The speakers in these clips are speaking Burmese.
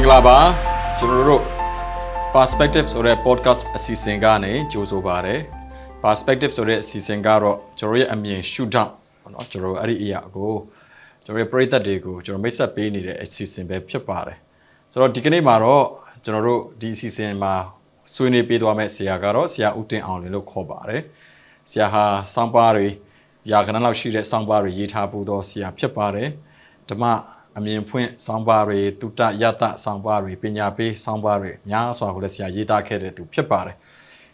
္ဂလာပါကျွန်တော်တို့ perspective ဆိုတဲ့ podcast အစီအစဉ်ကနေကြိုဆိုပါရစေ perspective ဆိုတဲ့အစီအစဉ်ကတော့ကျွန်တော်ရဲ့အမြင်ရှုထောင့်ပေါ့နော်ကျွန်တော်အဲ့ဒီအရာကိုကျွန်တော်ရဲ့ပရိသတ်တွေကိုကျွန်တော်မိတ်ဆက်ပေးနေတဲ့အစီအစဉ်ပဲဖြစ်ပါတယ်ဆိုတော့ဒီကနေ့မှာတော့ကျွန်တော်တို့ဒီအစီအစဉ်မှာဆွေးနွေးပေးသွားမယ့်ဆရာကတော့ဆရာဦးတင်အောင်လို့ခေါ်ပါတယ်ဆရာဟာစောင်းပါးတွေရာခဏလောက်ရှိတဲ့စောင်းပါးတွေရေးထားဖို့တော့ဆရာဖြစ်ပါတယ်ဓမ္မအမြင်ဖွင့်စောင်းပါးတွေတုတ္တယတစောင်းပါးတွေပညာပေးစောင်းပါးတွေများစွာကိုလည်းဆရာရေးသားခဲ့တဲ့သူဖြစ်ပါတယ်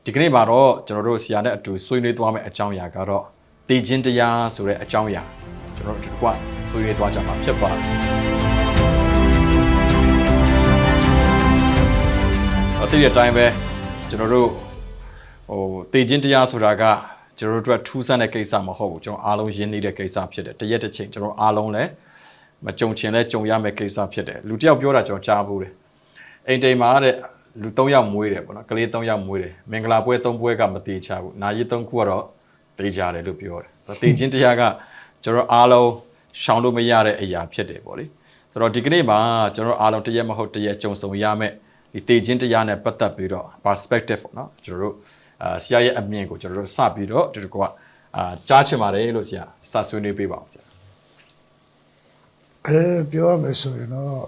ဒီကနေ့မှာတော့ကျွန်တော်တို့ဆရာနဲ့အတူဆွေးနွေးသွားမယ့်အကြောင်းအရာကတော့တည်ခြင်းတရားဆိုတဲ့အကြောင်းအရာကျွန်တော်တို့အတူတကွဆွေးနွေးသွားကြမှာဖြစ်ပါတယ်အတိအတိုင်းပဲကျွန်တော်တို့တည်ခြင်းတရားဆိုတာကကျွန်တော်တို့အတွက်ထူးဆန်းတဲ့ကိစ္စမဟုတ်ဘူးကျွန်တော်အားလုံးရင်းနှီးတဲ့ကိစ္စဖြစ်တယ်တရက်တစ်ချိန်ကျွန်တော်အားလုံးလည်းမကြုံချင်လဲကြုံရမယ့်ကိစ္စဖြစ်တယ်လူတစ်ယောက်ပြောတာကျွန်တော်ကြားဘူးတယ်အိမ်တိမ်မှာတဲ့လူ3ယောက်မွေးတယ်ပေါ့နော်ကလေး3ယောက်မွေးတယ်မင်္ဂလာပွဲ3ပွဲကမသေးချဘူးနာရီ3ခုကတော့သေချတယ်လို့ပြောတယ်သေခြင်းတရားကကျွန်တော်အားလုံးရှောင်လို့မရတဲ့အရာဖြစ်တယ်ပေါ့လေဆိုတော့ဒီကနေ့မှာကျွန်တော်အားလုံးတရက်မဟုတ်တရက်ကြုံဆုံရမယ့်ဒီသေခြင်းတရားနဲ့ပတ်သက်ပြီးတော့ perspective ပေါ့နော်ကျွန်တော်တို့ဆရာရဲ့အမြင်ကိုကျွန်တော်တို့စပြီးတော့ဒီကောကြားချင်ပါတယ်လို့ဆရာစဆွေးနွေးပေးပါအောင်ဆရာပြောရမယ်ဆိုရင်တော့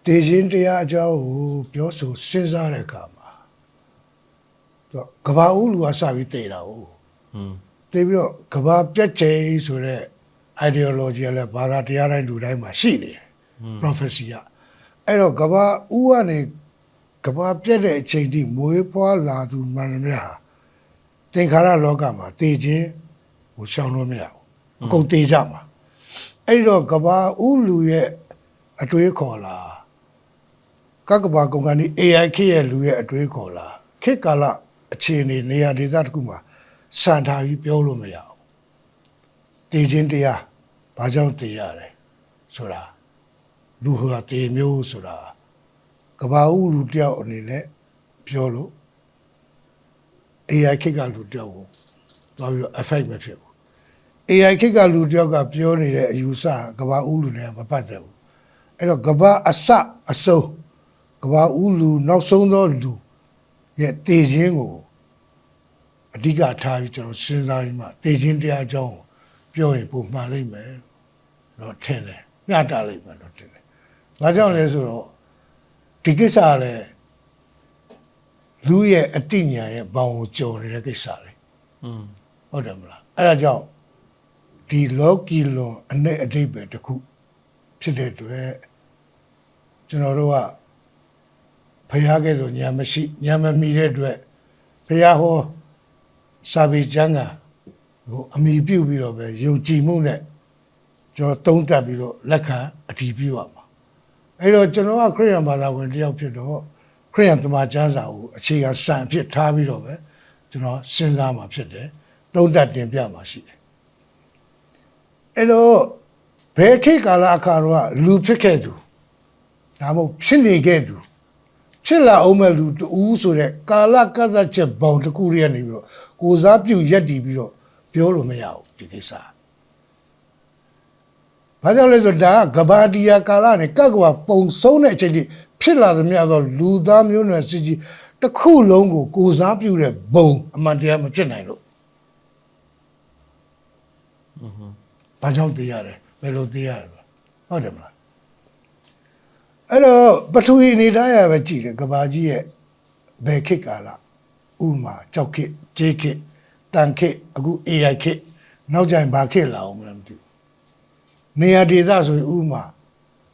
တည်ခြင်းတရားအကြောင်းကိုပြောဆိုစဉ်းစားတဲ့အခါမှာကဘာဦးလူကစပြီးတည်တာဟုတ်တည်ပြီးတော့ကဘာပြတ်ချေဆိုတဲ့ ideology လည်းဘာသာတရားတိုင်းလူတိုင်းမှာရှိနေတယ် prophecy ကအဲ့တော့ကဘာဦးကနေကဘာပြတ်တဲ့အချိန်ထိမွေးဖွားလာသူမှန်သမျှသင်္ခါရလောကမှာတည်ခြင်းကိုရှောင်လို့မရဘူးအကုန်တည်ကြမှာအဲ့တော့ကဘာဦးလူရဲ့အတွေးခေါ်လာကဘာကုန်ကနေ AI ခေတ်ရဲ့လူရဲ့အတွေးခေါ်လာခေတ်ကာလအခြေအနေနေရာဒေသတစ်ခုမှာစံထားပြီးပြောလို့မရဘူးတည်ခြင်းတရားဘာကြောင့်တည်ရတယ်ဆိုတာလူဟာတည်မျိုးဆိုတာကဘာဦးလူတယောက်အနေနဲ့ပြောလို့ AI ခေတ်ကလူတယောက်ကိုသွားပြီးတော့ effect မဖြစ်ဘူးAI ခေတ်ကလူတယောက်ကပြောနေတဲ့အယူဆကဘာဦးလူနဲ့မပတ်သက်ဘူးအဲ့တော့ကဘာအစအဆုံးကဘာဦးလူနောက်ဆုံးသောလူရဲ့တည်ခြင်းကိုအဓိကထားပြီးကျွန်တော်စဉ်းစားပြီးမှတည်ခြင်းတရားအကြောင်းကိုပြောရင်ပုံမှန်လိမ့်မယ်တော့ထင်တယ်မျှတလိမ့်မယ်တော့ထင်တယ်။ဘာကြောင့်လဲဆိုတော့ဒီကိစ္စကလည်းလူရဲ့အတိညာရဲ့ဘောင်ကိုကြော်နေတဲ့ကိစ္စလေ။ဟုတ်တယ်မလား။အဲ့ဒါကြောင့်ဒီလောကီလွန်အ내အဓိပ္ပာယ်တစ်ခုဖြစ်တဲ့အတွက်ကျွန်တော်တို့ကဖျားကဲ့သို့ညာမရှိညာမမီတဲ့အတွက်ဖျားဟောစာပေကျမ်းကဟိုအမိပြုတ်ပြီးတော့ပဲယုံကြည်မှုနဲ့ကျွန်တော်သုံးသပ်ပြီးတော့လက်ခံအတည်ပြုရမှာအဲ့တော့ကျွန်တော်ကခရစ်ယာန်ဘာသာဝင်တယောက်ဖြစ်တော့ခရစ်ယာန်သမာကျမ်းစာကိုအခြေခံစံအဖြစ်ထားပြီးတော့ပဲကျွန်တော်စဉ်းစားမှာဖြစ်တယ်သုံးသပ်တင်ပြမှာရှိတယ်အဲ့တော့ဘယ်ခေတ်ကာလအခါတော့လူဖြစ်ခဲ့သူဒါမှမဟုတ်ဖြစ်နေခဲ့သူဖြစ်လာအောင်မဲ့လူတူဆိုတဲ့ကာလကသချက်ဘောင်တစ်ခုတည်းကနေပြီးတော့ကိုစားပြုတ်ရက်တည်ပြီးတော့ပြောလို့မရဘူးဒီကိစ္စဘာကြောင့်လဲဆိုတော့ဒါကကဘာဒီယာကာလနဲ့ကကဘာပုံဆုံးတဲ့အချိန်ထိဖြစ်လာသမျှသောလူသားမျိုးနွယ်စစ်ကြီးတစ်ခုလုံးကိုကိုစားပြုတ်တဲ့ဘုံအမှန်တရားမဖြစ်နိုင်လို့ဘာကြောင့်သိရတယ်ဘယ်လိုသိရလဲဟုတ်တယ်မလားအဲ့တော့ပထဝီအနေထားရပဲကြည့်တယ်ကဘာကြီးရဲ့ဘယ်ခေတ်ကာလဥမာကြောက်ခေတ်ကြေးခေတ်တန်ခေတ်အခု AI ခေတ်နောက်ကျရင်ဘာခေတ်လာအောင်မလဲမသိဘူးနေရာဒေသဆိုရင်ဥမာ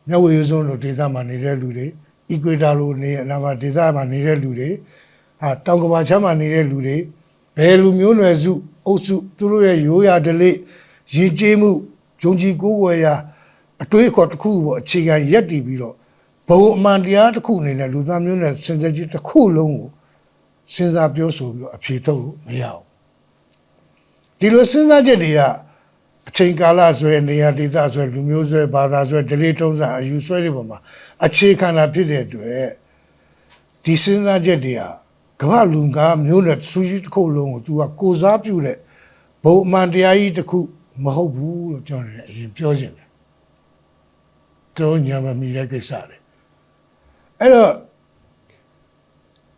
မြဝေရုံးလိုဒေသမှာနေတဲ့လူတွေ equator လိုနေအနာဘာဒေသမှာနေတဲ့လူတွေတောင်ကဘာချမ်းမှာနေတဲ့လူတွေဘယ်လူမျိုးနွယ်စုအုပ်စုသူတို့ရဲ့ရိုးရာဓလေ့ရည်ကြည်မှုဂျုံကြီးကိုယ်ဝယ်ရာအတွေးအခေါ်တစ်ခုပေါ့အခြေခံရက်တည်ပြီးတော့ဘုံအမှန်တရားတစ်ခုအနေနဲ့လူသားမျိုးနဲ့စင်စက်ကြီးတစ်ခုလုံးကိုစဉ်းစားပြောဆိုပြီးတော့အဖြေထုတ်လို့မရဘူးဒီလိုစဉ်းစားချက်တွေကအချိန်ကာလဆွဲနေရာဒေသဆွဲလူမျိုးဆွဲဘာသာဆွဲဒလိထုံးစံအယူဆွဲတွေပေါ်မှာအခြေခံတာဖြစ်တဲ့အတွက်ဒီစဉ်းစားချက်တွေကကမ္ဘာလူကားမျိုးနဲ့စူးကြီးတစ်ခုလုံးကိုသူကကိုစားပြုတဲ့ဘုံအမှန်တရားကြီးတစ်ခုမဟုတ်ဘူးလို့ကျွန်တော်လည်းအရင်ပြောချင်တယ်ကျွန်တော်ညာမမီတဲ့ကိစ္စတွေ အဲ့တော့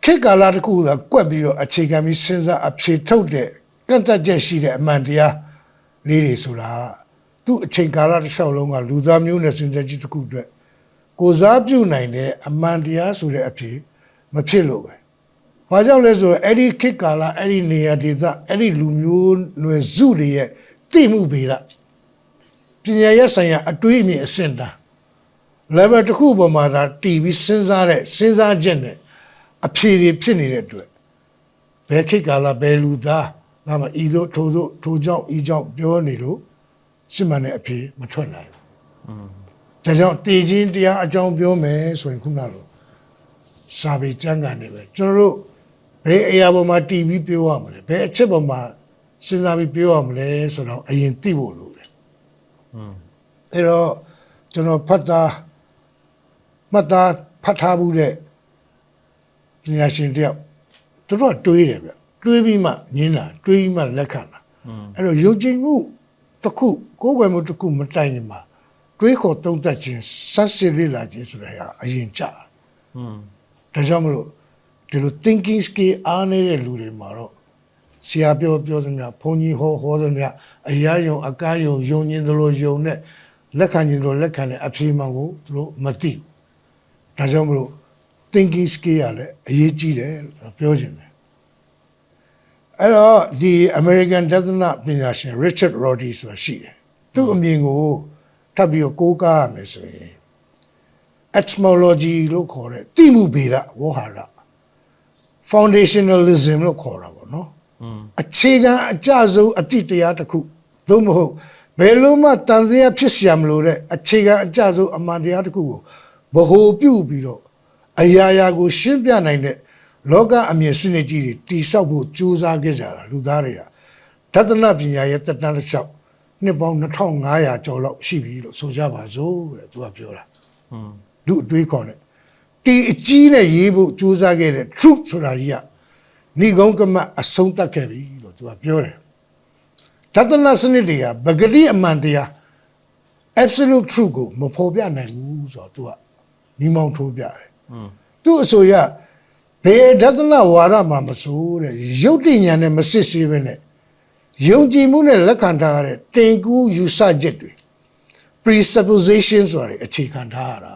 ခေတ်ကာလတစ်ခုကကွက်ပြီးတော့အခြေခံပြီးစဉ်းစားအဖြေထုတ်တဲ့ကန့်သက်ချက်ရှိတဲ့အမှန်တရားလေးတွေဆိုတာသူ့အချိန်ကာလတစ်လျှောက်လုံးကလူသားမျိုးနဲ့စဉ်းစားကြည့်တစ်ခုအတွက်ကိုစားပြုနိုင်တဲ့အမှန်တရားဆိုတဲ့အဖြေမဖြစ်လို့ပဲ။ဘာကြောင့်လဲဆိုတော့အဲ့ဒီခေတ်ကာလအဲ့ဒီနေရာဒေသအဲ့ဒီလူမျိုးနွယ်စုတွေရဲ့သိမှုပေလားပညာရေးဆိုင်ရာအတွေးအမြင်အဆင့်တန်း level တစ်ခုပေါ်မှာဒါတည်ပြီးစဉ်းစားချက်နဲ့အဖြေတွေဖြစ်နေတဲ့အတွက်ဘယ်ခေတ်ကာလဘယ်လူသားဒါမှဤသို့ထိုကြောင့်ဤကြောင့်ပြောနေလို့စစ်မှန်တဲ့အဖြေမထွက်နိုင်ဘူးဒါကြောင့်တည်ခြင်းတရားအကြောင်းပြောမယ်ဆိုရင်ခုနလိုစာပေကျမ်းဂန်တွေပဲကျွန်တော်တို့ဘယ်အရာပေါ်မှာတည်ပြီးပြောရမလဲဘယ်အချက်ပေါ်မှာစဉ်းစားပြီးပြောရမလဲဆိုတော့အရင်သိဖို့လိုတယ်အဲ့တော့ကျွန်တော်မှတ်ထားမှုတဲ့ပညာရှင်တယောက်သူတို့ကတွေးတယ်ဗျတွေးပြီးမှညင်းတာတွေးပြီးမှလက်ခံတာအဲ့တော့ယုံကြည်မှုတစ်ခုကိုယ်ွယ်မှုတစ်ခုမတိုင်ရင်မှာတွေးခေါ်သုံးသပ်ခြင်းစက်စစ်လေ့လာခြင်းဆိုတဲ့အရာအရင်ကြဒါကြောင့်မလို့ဒီလို thinking skill အားနေတဲ့လူတွေမှာတော့ဆရာပြောသမျှဘုန်းကြီးဟောသမျှအရာယုံအကန်းယုံယုံညင်သလိုယုံနဲ့လက်ခံခြင်းလိုလက်ခံတဲ့အဖြေမှန်ကိုသူတို့မသိဒါကြောင့်မလို့ thinking skill ရလည်းအရေးကြီးတယ်လို့ပြောချင်တယ်အဲ့တော့ဒီ American ဒသနပညာရှင် Richard Rorty ဆိုတာရှိတယ်သူ့အမြင်ကိုထပ်ပြီးကိုးကားရမယ်ဆိုရင် etymology လို့ခေါ်တဲ့သိမှုဗေဒဝေါဟာရ foundationalism လို့ခေါ်တာပေါ့နော်အခြေခံအကျဆုံးအတိတရားတစ်ခုသို့မဟုတ်ဘယ်လိုမှတန်တရားဖြစ်เสียမလို့တဲ့အခြေခံအကျဆုံးအမှန်တရားတစ်ခုကိုဗဟိုပြုပြီးတော့အရာရာကိုရှင်းပြနိုင်တဲ့လောကအမြင်စနစ်ကြီးတွေတိဆောက်ဖို့ကြိုးစားခဲ့ကြတာလူသားတွေကဒသနပညာရဲ့တက်တန်းတစ်လျှောက်နှစ်ပေါင်း2500ကျော်လောက်ရှိပြီလို့ဆိုကြပါစို့တဲ့သူကပြောတာလူအတွေးခေါ်တဲ့ဒီအကြီးနဲ့ရေးဖို့ကြိုးစားခဲ့တဲ့ truth ဆိုတာကြီးကဏိဂုံးကမအဆုံးသတ်ခဲ့ပြီလို့သူကပြောတယ်ဒသနစနစ်တွေကပဂတိအမှန်တရား absolute truth ကိုမဖော်ပြနိုင်ဘူးဆိုတော့သူကမိမောင်းထိုးပြတယ်သူအဆိုရဘယ်ဒသနဝါဒမှာမဆိုတဲ့ရုပ်တည်ဉာဏ်နဲ့မစစ်ဆေးပဲနဲ့ယုံကြည်မှုနဲ့လက်ခံထားရတဲ့တင်ကူးယူဆချက်တွေ presupposition ဆိုတာတွေအခြေခံထားရတာ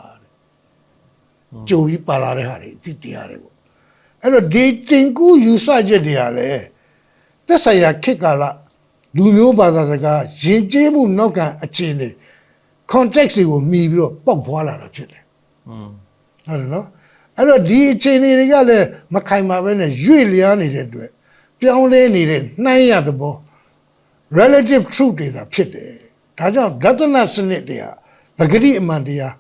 ကြိုပြီးပါလာတဲ့ဟာတွေသိတရားတွေပေါ့အဲ့တော့ဒီတင်ကူးယူဆချက်တွေကလည်းသက်ဆိုင်ရာခေတ်ကာလလူမျိုးဘာသာစကားယဉ်ကျေးမှုနောက်ခံအခြေအနေ context တွေကိုမှီပြီးတော့ပေါက်ဖွာလာတာဖြစ်တယ်ဟုတ်တယ်နော်အဲ့တော့ဒီအခြေအနေတွေကလည်းမခိုင်မာပဲနဲ့ရွေ့လျားနေတဲ့အတွက်ပြောင်းလဲနေတဲ့နှိုင်းရသဘော relative truth တွေသာဖြစ်တယ်ဒါကြောင့်ဒသနစနစ်တွေကပဂတိအမှန်တရား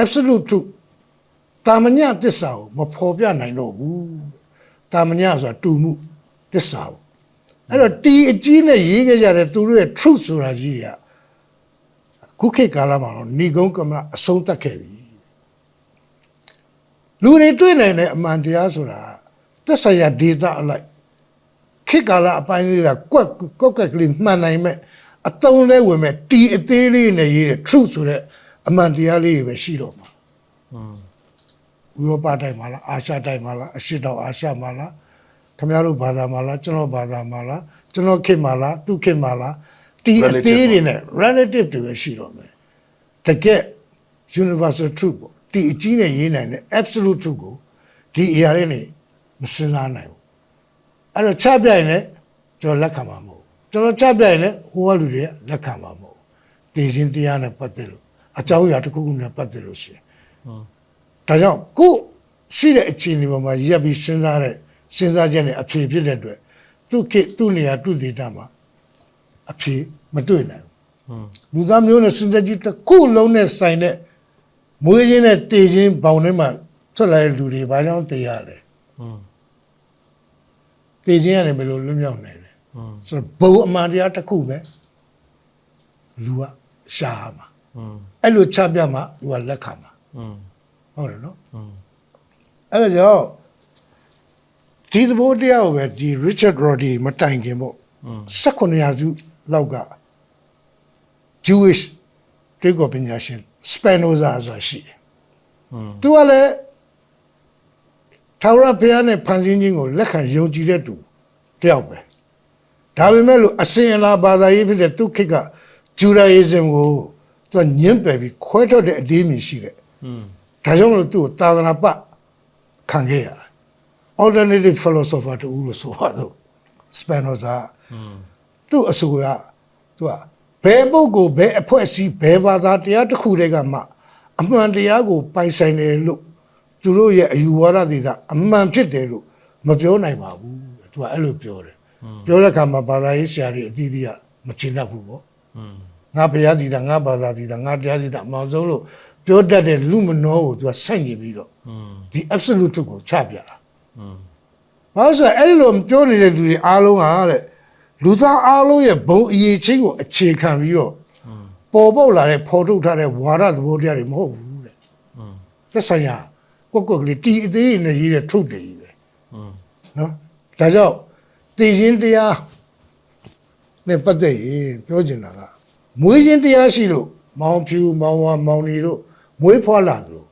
absolute truth တာမညသစ္စာကိုမဖော်ပြနိုင်တော့ဘူးတာမညဆိုတာတူမှုသစ္စာပေါ့အဲ့တော့တီအကြီးနဲ့ရေးခဲ့ကြတဲ့သူတို့ရဲ့ truth ဆိုတာကြီးတွေကခုခေတ်ကာလမှာတော့ဏိဂုံးကမအဆုံးသတ်ခဲ့ပြီလူတွေတွေ့နိုင်တဲ့အမှန်တရားဆိုတာသက်ဆိုင်ရာဒေတာအလိုက်ခေတ်ကာလအပိုင်းလေးကကွက်ကလေးမှန်နိုင်မဲ့အတုံးလဲဝင်မဲ့တီအသေးလေးနဲ့ရေးတဲ့ truth ဆိုတဲ့အမှန်တရားလေးတွေပဲရှိတော့မှာဥရောပတိုင်းမှာလားအာရှတိုင်းမှာလားအရှေ့တောင်အာရှမှာလားခင်ဗျားတို့ဘာသာမှာလားကျွန်တော်ဘာသာမှာလားကျွန်တော်ခေတ်မှာလားသူခေတ်မှာလားတီအသေးတွေနဲ့ relative တွေပဲရှိတော့မယ်တကယ် universal truth ပေါ့ဒီအကြီးနဲ့ရေးနိုင်တဲ့ absolute truth ကိုဒီအရာတွေနဲ့မစဉ်းစားနိုင်ဘူးအဲ့တော့ချပြရင်လည်းကျွန်တော်လက်ခံမှာမဟုတ်ကျွန်တော်ချပြရင်လည်းဟိုကလူတွေကလက်ခံမှာမဟုတ်တည်ခြင်းတရားနဲ့ပတ်သက်လို့အကြောင်းအရာတစ်ခုခုနဲ့ပတ်သက်လို့ရှိရင်ဒါကြောင့်ကိုရှိတဲ့အခြေအနေပေါ်မှာရပ်ပြီးစဉ်းစားချက်နဲ့အဖြေဖြစ်တဲ့အတွက်သူ့နေရာသူ့ဒေတာမှာအဖြေမတွေ့နိုင်ဘူးလူသားမျိုးနဲ့စဉ်းစားကြည့်တစ်ခုလုံးနဲ့ဆိုင်တဲ့မွေးခြင်းနဲ့တည်ခြင်းဘောင်ထဲမှာထွက်လာတဲ့လူတွေဘာကြောင့်တည်ရလဲတည်ခြင်းရတယ်ဘယ်လိုလွတ်မြောက်နိုင်လဲဆိုတော့ဘုံအမှန်တရားတစ်ခုပဲလူကရှာမှာအဲ့လိုချပြမှာလူကလက်ခံမှာဟုတ်တယ်နော်အဲ့ဒါကြောင့်ဒီသဘောတရားကိုပဲဒီ Richard Rorty မတိုင်ခင်ပေါ့19ရာစုလောက်က Jewish တေကိုပညာရှင် Spinoza ဆိုတာရှိတယ်သူကလည်း ထာဝရဘုရားနဲ့ဖန်ဆင်းခြင်းကိုလက်ခံယုံကြည်တဲ့သူတယောက်ပဲဒါပေမဲ့လို့အစဉ်အလာဘာသာရေးဖြစ်တဲ့သူခေတ်ကဂျူဒာယဇမ်ကိုသူညှင်းပယ်ပြီးခွဲထွက်တဲ့အသေးမြင်ရှိတယ်ဒါကြောင့်မလို့သူ့ကိုသာသနာပခံခဲ့ရ alternative philosopher တူလို့ဆိုတော့ Spinoza သူ့အဆိုကသူကဘယ်ပုဂ္ဂိုလ်ဘယ်အဖွဲ့အစည်းဘယ်ဘာသာတရားတစ်ခုတည်းကမှအမှန်တရားကိုပိုင်ဆိုင်တယ်လို့သူတို့ရဲ့အယူဝါဒတွေကအမှန်ဖြစ်တယ်လို့မပြောနိုင်ပါဘူးသူကအဲ့လိုပြောတယ်ပြောတဲ့အခါမှာဘာသာရေးဆရာတွေအသီးသီးကမချင်တတ်ဘူးပေါ့ငါဘုရားစီတာငါဘာသာစီတာငါတရားစီတာအမှန်ဆုံးလို့ပြောတတ်တဲ့လူမနောကိုသူကဆန့်ကျင်ပြီးတော့ဒီ absolute ကိုချပြတာဘာလို့ဆိုအဲ့လိုပြောနေတဲ့လူတွေအားလုံးဟာတဲ့လူသားအားလုံးရဲ့ဘုံအရေးချင်းကိုအခြေခံပြီးတော့ပေါ်ပေါက်လာတဲ့ဖော်ထုတ်ထားတဲ့ဝါဒသဘောတရားတွေမဟုတ်ဘူးတဲ့သက်ဆိုင်ရာကွက်ကလေးတီအသေးနဲ့ရေးတဲ့ထုတ်တယ်ကြီးပဲနော်ဒါကြောင့်သိခြင်းတရားနဲ့ပတ်သက်ရင်ပြောချင်တာကမွေးခြင်းတရားရှိလို့မောင်ဖြူမောင်ဝါမောင်နေတို့မွေးဖွားလာသလို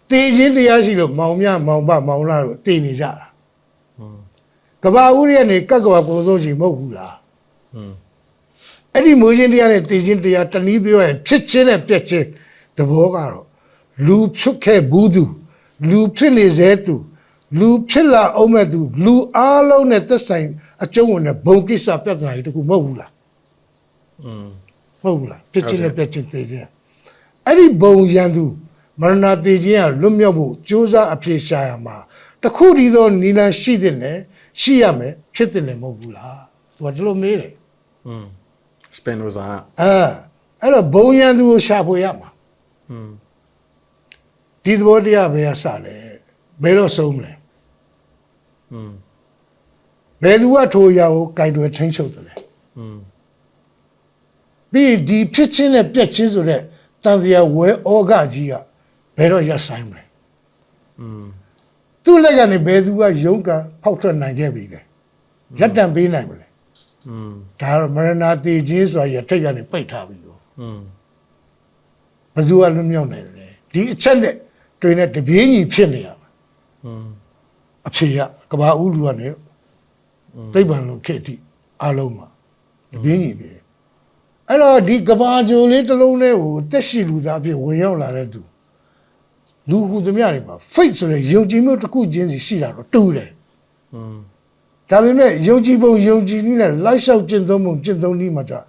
သိခြင်းတရားရှိလို့မောင်မြမောင်ပမောင်လာတို့သိနေကြတာကဘာဦးရဲ့နေကကဘာပုံစိုးချင်မဟုတ်ဘူးလားအဲ့ဒီမွေးခြင်းတရားနဲ့သိခြင်းတရားတနည်းပြောရင်ဖြစ်ခြင်းနဲ့ပြက်ခြင်းသဘောကတော့လူဖြစ်ခဲ့ဘူးသူလူဖြစ်နေစေသူလူဖြစ်လာအောင်မဲ့သူလူအားလုံးနဲ့သက်ဆိုင်အကျုံးဝင်တဲ့ဘုံကိစ္စပြဿနာတွေတခုမဟုတ်ဘူးလားဟုတ်ဘူးလားဖြစ်ခြင်းနဲ့ပြက်ခြင်းသိခြင်းအဲ့ဒီဘုံရန်သူမရဏသိခြင်းကလွတ်မြောက်ဖို့ကြိုးစားအပြေရှာရမှာတခုတည်းသောနိလန်ရှိတဲ့နဲ့ရှိရမယ်ဖြစ်တဲ့လည်းမဟုတ်ဘူးလားသူကဒီလိုမေးတယ်စပင်နိုဇာအဲ့တော့ဘုံရန်သူကိုရှာဖွေရမှာဒီသဘောတရားပဲစတယ်ဘယ်တော့ဆုံးမလဲဘယ်သူကထိုးရကိုကင်တွယ်ထိန်းချုပ်တယ်လဲပြီးဒီဖြစ်ချင်းနဲ့ပြက်ချင်းဆိုတဲ့တန်တရားဝဲဩဃကြီးကဘယ်တော့ရပ်ဆိုင်မလဲသူ့လက်ကနေဘယ်သူကရုန်းကန်ဖောက်ထွက်နိုင်ခဲ့ပြီလဲရပ်တန့်ပေးနိုင်မလဲဒါတော့မရဏတေခြင်းဆိုတာရထိတ်ကနေပိတ်ထားပြီဘယ်သူကလွတ်မြောက်နိုင်လဲဒီအချက်နဲ့တွေ့နေတပြေးညီဖြစ်နေရမှာအဖြေကကဘာဦးလူကနေသိပ္ပံလုံးခေတ်တိအလုံးမှာတပြေးညီပြီအဲ့တော့ဒီကဘာဂျိုလေးတစ်လုံးလေးကိုတက်ရှိလူသားအဖြစ်ဝင်ရောက်လာတဲ့သူလူဟူသမျှတွေမှာ faith ဆိုတဲ့ယုံကြည်မှုတစ်ခုချင်းစီရှိတာတော့တူတယ်ဒါပေမဲ့ယုံကြည်ပုံယုံကြည်နည်းနဲ့လိုက်လျှောက်ကျင့်သုံးပုံကျင့်သုံးနည်းမှာじゃ